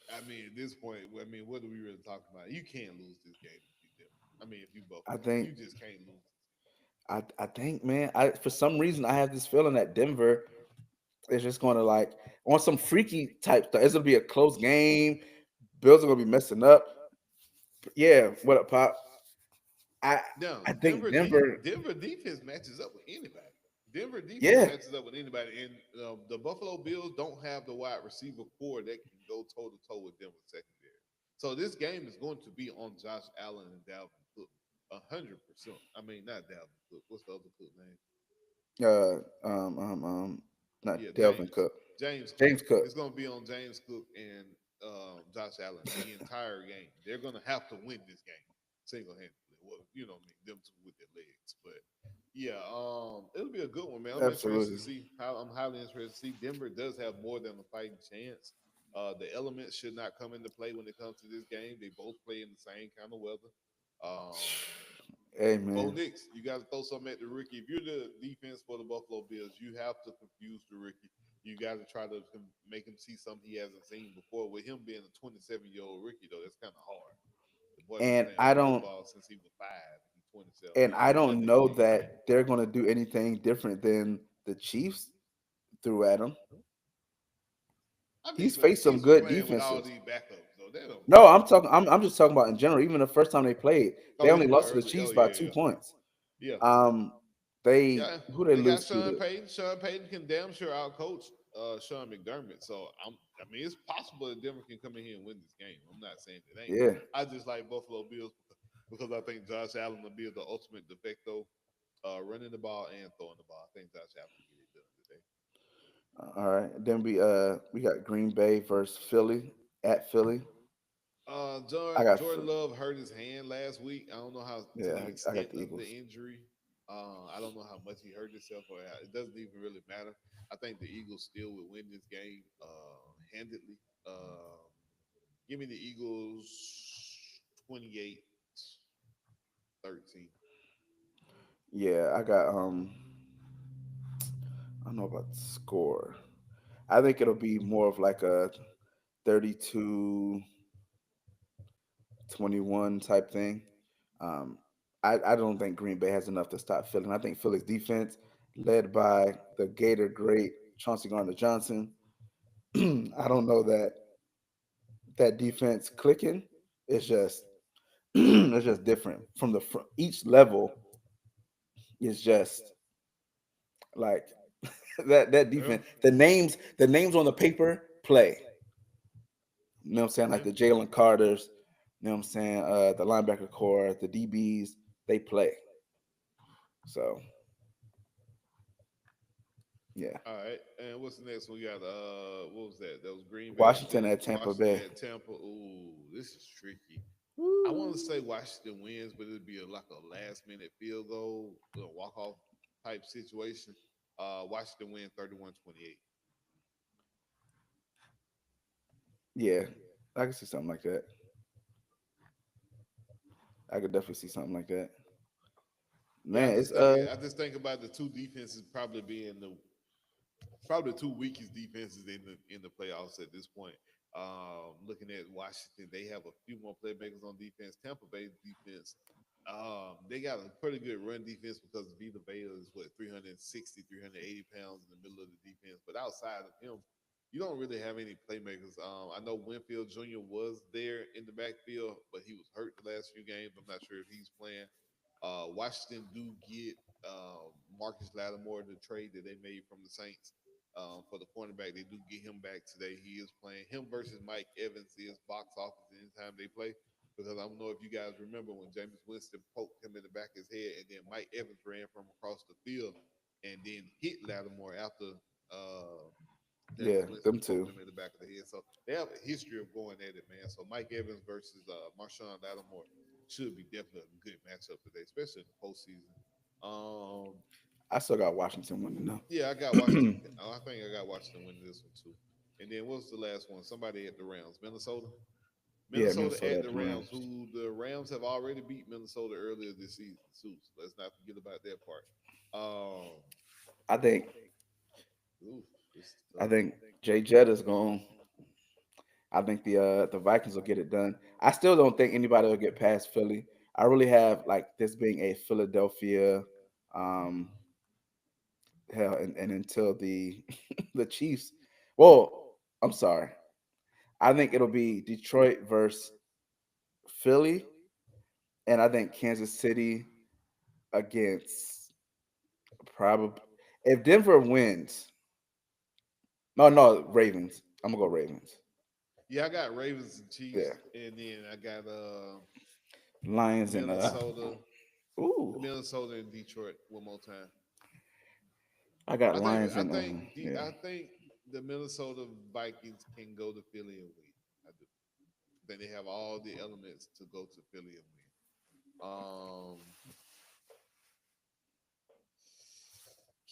Speaker 4: I mean, at this point, I mean, what are we really talking about? You can't lose this game if you Denver. I mean, if you
Speaker 2: I
Speaker 4: Buffalo,
Speaker 2: think
Speaker 4: you just can't lose.
Speaker 2: I think, man, I for some reason I have this feeling that Denver is just gonna like on some freaky type stuff. It's gonna be a close game. Bills are gonna be messing up. Yeah, what up, Pop? I
Speaker 4: Now,
Speaker 2: I think Denver.
Speaker 4: Denver defense matches up with anybody. Denver defense
Speaker 2: Yeah,
Speaker 4: matches up with anybody, and the Buffalo Bills don't have the wide receiver core that can go toe to toe with Denver secondary. So this game is going to be on Josh Allen and Dalvin Cook, 100%. I mean, not Dalvin Cook. What's the other Cook name?
Speaker 2: uh, um, um, um,
Speaker 4: Yeah,
Speaker 2: not Delvin
Speaker 4: James.
Speaker 2: Cook,
Speaker 4: James Cook.
Speaker 2: James Cook.
Speaker 4: It's going to be on James Cook and Josh Allen the entire game. They're going to have to win this game single handedly. Well, you know, what I mean, them two with their legs. But yeah, it'll be a good one, man. I'm interested to
Speaker 2: Absolutely.
Speaker 4: see how. I'm highly interested to see. Denver does have more than a fighting chance. The elements should not come into play when it comes to this game. They both play in the same kind of weather. Um,
Speaker 2: Hey,
Speaker 4: Bo
Speaker 2: man,
Speaker 4: Nix, you got to throw something at the rookie. If you're the defense for the Buffalo Bills, you have to confuse the rookie. You got to try to make him see something he hasn't seen before. With him being a 27-year-old rookie, though, that's kind of hard. The boy been
Speaker 2: and
Speaker 4: playing
Speaker 2: I don't
Speaker 4: football since he was 5. He's 27.
Speaker 2: and
Speaker 4: He
Speaker 2: I
Speaker 4: ain't
Speaker 2: don't
Speaker 4: nothing to
Speaker 2: know
Speaker 4: me.
Speaker 2: that they're gonna do anything different than the Chiefs threw at him.
Speaker 4: I mean,
Speaker 2: He's
Speaker 4: but the
Speaker 2: faced some
Speaker 4: Chiefs are
Speaker 2: good
Speaker 4: playing with all
Speaker 2: defenses.
Speaker 4: these backups, so that don't
Speaker 2: No,
Speaker 4: matter.
Speaker 2: I'm talking. I'm just talking about in general. Even the first time they played,
Speaker 4: Oh,
Speaker 2: they
Speaker 4: you
Speaker 2: only
Speaker 4: talking about
Speaker 2: lost to the
Speaker 4: early? Oh,
Speaker 2: Chiefs by
Speaker 4: yeah,
Speaker 2: two
Speaker 4: yeah,
Speaker 2: points.
Speaker 4: yeah.
Speaker 2: Um, they
Speaker 4: Yeah,
Speaker 2: who they
Speaker 4: they got
Speaker 2: lose to?
Speaker 4: Sean Payton. Sean Payton can damn sure outcoach Sean McDermott. So I mean, it's possible that Denver can come in here and win this game. I'm not saying it ain't.
Speaker 2: Yeah.
Speaker 4: I just like Buffalo Bills because I think Josh Allen will be the ultimate de facto running the ball and throwing the ball. I think Josh Allen will get it done today.
Speaker 2: All right. Then we got Green Bay versus Philly at Philly. I got
Speaker 4: Jordan Love hurt his hand last week. I don't know how to
Speaker 2: yeah.
Speaker 4: the
Speaker 2: I got
Speaker 4: extent
Speaker 2: the
Speaker 4: of the
Speaker 2: Eagles.
Speaker 4: injury. I don't know how much he hurt himself, or it doesn't even really matter. I think the Eagles still would win this game handedly. Give me the Eagles 28-13.
Speaker 2: Yeah, I got I don't know about the score. I think it'll be more of like a 32-21 type thing. Um, I don't think Green Bay has enough to stop Philly. And I think Philly's defense, led by the Gator great Chauncey Gardner Johnson, I don't know that that defense clicking. It's just it's just different from the each level is just like that
Speaker 4: Yeah,
Speaker 2: defense. The names on the paper play. You know what I'm saying? Like
Speaker 4: yeah.
Speaker 2: the Jalen Carters, you know what I'm saying? The linebacker core, the DBs, they play. So yeah.
Speaker 4: All right. And what's the next one? We got what was that? That was Green Bay and
Speaker 2: Washington
Speaker 4: Philly.
Speaker 2: at Tampa
Speaker 4: Washington
Speaker 2: Bay.
Speaker 4: at Tampa. Ooh, this is tricky. I want to
Speaker 2: Woo.
Speaker 4: say Washington wins, but it'd be like a last minute field goal, a walk off type situation. Washington win 31-28.
Speaker 2: Yeah, I can see something like that. I could definitely see something like that.
Speaker 4: Yeah,
Speaker 2: Man, it's
Speaker 4: I just think about the two defenses probably being the probably two weakest defenses in the playoffs at this point. Looking at Washington, they have a few more playmakers on defense. Tampa Bay defense, they got a pretty good run defense because Vita Vea is what 360, 380 pounds in the middle of the defense. But outside of him, you don't really have any playmakers. I know Winfield Jr. was there in the backfield, but he was hurt the last few games. I'm not sure if he's playing. Washington do get Marcus Lattimore, the trade that they made from the Saints for the cornerback. They do get him back today. He is playing. Him versus Mike Evans is box office anytime they play. Because I don't know if you guys remember when Jameis Winston poked him in the back of his head, and then Mike Evans ran from across the field and then hit Lattimore after
Speaker 2: yeah,
Speaker 4: Jameis
Speaker 2: them
Speaker 4: Winston poked
Speaker 2: two.
Speaker 4: him in the back of the head. So they have a history of going at it, man. So Mike Evans versus Marshawn Lattimore should be definitely a good matchup today, especially in the postseason. Um,
Speaker 2: I still got Washington winning though.
Speaker 4: yeah, I got Washington. I think I got Washington winning this one too. And then what's the last one? Somebody at the Rams, Minnesota.
Speaker 2: Yeah,
Speaker 4: Minnesota
Speaker 2: Minnesota
Speaker 4: at
Speaker 2: at
Speaker 4: the
Speaker 2: the
Speaker 4: Rams,
Speaker 2: Rams.
Speaker 4: who the Rams have already beat Minnesota earlier this season. So let's not forget about that part. Um,
Speaker 2: I think
Speaker 4: oof, this is
Speaker 2: I
Speaker 4: tough.
Speaker 2: think Jay Jetter's going. I think the Vikings will get it done. I still don't think anybody will get past Philly. I really have like this being a Philadelphia, um, hell, and until the the Chiefs. Well, I'm sorry. I think it'll be Detroit versus Philly, and I think Kansas City against probably if Denver wins. No, Ravens. I'm gonna go Ravens.
Speaker 4: Yeah, I got Ravens and Chiefs,
Speaker 2: Yeah,
Speaker 4: and then I got
Speaker 2: Lions and
Speaker 4: Minnesota,
Speaker 2: ooh,
Speaker 4: Minnesota and Detroit one more time.
Speaker 2: I got Lions and yeah.
Speaker 4: I think the Minnesota Vikings can go to Philly and win. I do. I think they have all the elements to go to Philly and win.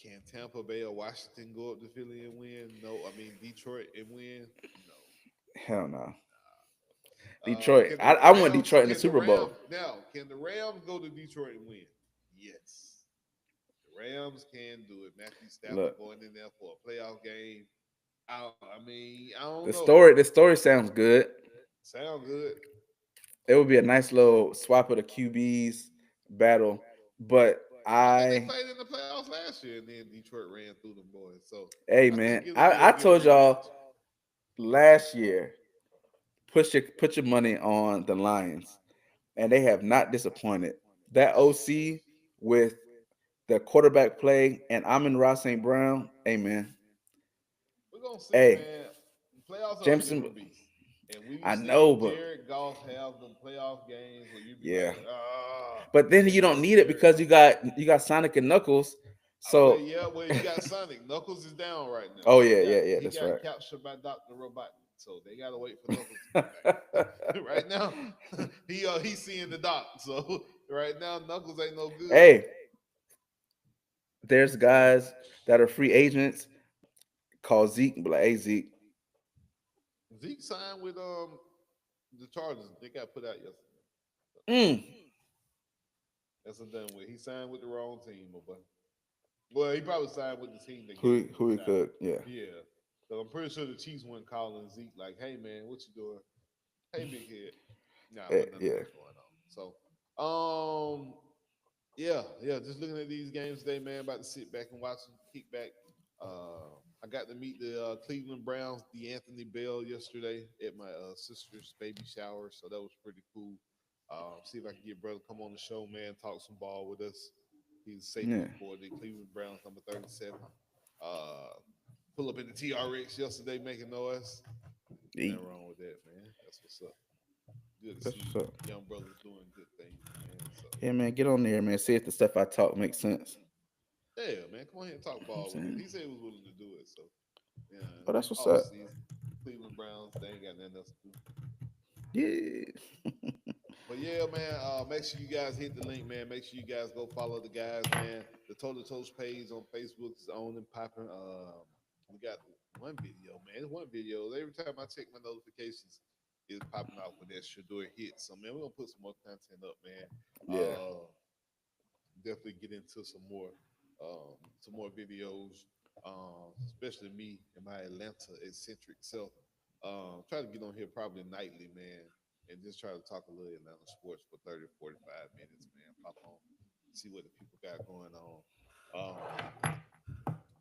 Speaker 4: Can Tampa Bay or Washington go up to Philly and win? No. I mean Detroit and win? No.
Speaker 2: Hell no.
Speaker 4: Can
Speaker 2: Detroit.
Speaker 4: the
Speaker 2: I want
Speaker 4: Rams?
Speaker 2: Detroit in the
Speaker 4: Can the
Speaker 2: Super
Speaker 4: Rams
Speaker 2: Bowl.
Speaker 4: now? Can the Rams go to Detroit and win? Yes, the Rams can do it. Matthew Stafford
Speaker 2: Look,
Speaker 4: going in there for a playoff game. I mean, I don't
Speaker 2: the
Speaker 4: know.
Speaker 2: story sounds good.
Speaker 4: Sound good.
Speaker 2: It would be a nice little swap of the QBs battle, but
Speaker 4: I think they
Speaker 2: I,
Speaker 4: played in the playoffs last year, and then Detroit ran through them boys. So
Speaker 2: hey
Speaker 4: I think
Speaker 2: man,
Speaker 4: it'll be a
Speaker 2: I
Speaker 4: good
Speaker 2: told
Speaker 4: rematch.
Speaker 2: y'all last year, put your money on the Lions, and they have not disappointed. That OC with the quarterback play and Amon Ross St. Brown, hey man,
Speaker 4: We're gonna see,
Speaker 2: hey
Speaker 4: man. Playoffs are a
Speaker 2: Jameson,
Speaker 4: different beast, and we've
Speaker 2: I know,
Speaker 4: seen
Speaker 2: but
Speaker 4: Jared Goff have them playoff games where you'd be
Speaker 2: yeah.
Speaker 4: like, ah,
Speaker 2: But then you don't
Speaker 4: against
Speaker 2: need it
Speaker 4: Jared
Speaker 2: because
Speaker 4: Goff.
Speaker 2: you got Sonic and Knuckles.
Speaker 4: Well,
Speaker 2: So,
Speaker 4: yeah, well, you got Sonic. Knuckles is down right now.
Speaker 2: oh yeah, yeah, yeah,
Speaker 4: He
Speaker 2: that's
Speaker 4: got
Speaker 2: right.
Speaker 4: captured by Doctor Robotnik, so they gotta wait for Knuckles to come back. Right now, he's seeing the doc. So right now, Knuckles ain't no good.
Speaker 2: Hey, there's guys that are free agents called Zeke, and be like, hey Zeke,
Speaker 4: Zeke signed with the Chargers. They got put out yesterday. So
Speaker 2: mm,
Speaker 4: that's a done with. He signed with the wrong team, but well, he probably signed with the team that gave him
Speaker 2: who
Speaker 4: a
Speaker 2: he
Speaker 4: shot.
Speaker 2: could, yeah,
Speaker 4: Yeah. So I'm pretty sure the Chiefs weren't calling Zeke like, "Hey man, what you doing? Hey big head." Nah, wasn't none of
Speaker 2: yeah,
Speaker 4: that going on. So, um, yeah. Just looking at these games today, man. About to sit back and watch them kick back. I got to meet the Cleveland Browns, the Anthony Bell, yesterday at my sister's baby shower. So that was pretty cool. See if I can get brother come on the show, man. Talk some ball with us. He's
Speaker 2: yeah.
Speaker 4: safety for the Cleveland Browns, number 37. Uh, pull up in the TRX yesterday, making noise.
Speaker 2: Eat.
Speaker 4: Nothing wrong with that, man. That's what's up. Good to
Speaker 2: That's
Speaker 4: see
Speaker 2: what's up.
Speaker 4: young brothers doing good things, man. So
Speaker 2: Yeah, man, get on there, man. See if the stuff I talk makes sense.
Speaker 4: yeah, man, come on here and talk
Speaker 2: You know what
Speaker 4: ball
Speaker 2: I'm
Speaker 4: with us.
Speaker 2: saying?
Speaker 4: He said he was willing to do it. So yeah,
Speaker 2: Oh, that's what's
Speaker 4: off
Speaker 2: up.
Speaker 4: season, Cleveland Browns, they ain't got nothing else to do.
Speaker 2: Yeah.
Speaker 4: But yeah, man, make sure you guys hit the link, man. Make sure you guys go follow the guys, man. The Toe2Toe page on Facebook is on and popping. We got one video, man. It's one video. Every time I check my notifications, it's popping off with that Shador hit. So man, we're gonna put some more content up, man.
Speaker 2: Yeah.
Speaker 4: definitely get into some more videos, especially me and my Atlanta eccentric self. Try to get on here probably nightly, man, and just try to talk a little Atlanta sports for 30, 45 minutes, man. Pop on, see what the people got going on.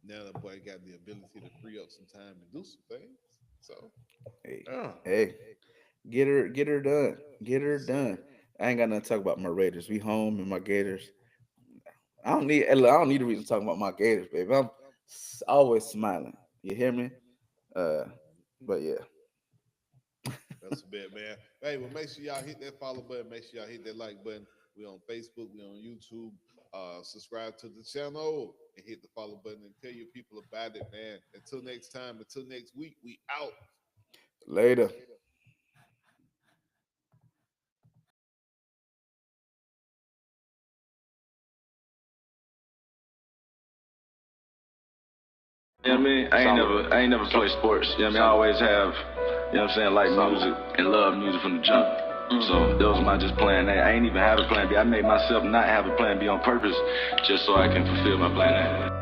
Speaker 4: Now the boy got the ability to free up some time and do some things. So,
Speaker 2: Hey,
Speaker 4: yeah,
Speaker 2: hey, get her done. Get her
Speaker 4: yes, sir.
Speaker 2: done. I ain't got nothing to talk about my Raiders. We home and my Gators. I don't need a reason to talk about my Gators, baby. I'm always smiling. You hear me? Uh, but yeah.
Speaker 4: That's a bit, man. Hey, well, make sure y'all hit that follow button. Make sure y'all hit that like button. We on Facebook. We on YouTube. Subscribe to the channel and hit the follow button and tell your people about it, man. Until next time. Until next week. We out.
Speaker 2: Later.
Speaker 3: You know what I mean? I ain't never played sports. You know what I mean? I always have, you know what I'm saying, like music and love music from the jump. So that was my just plan A. I ain't even have a plan B. I made myself not have a plan B on purpose just so I can fulfill my plan A.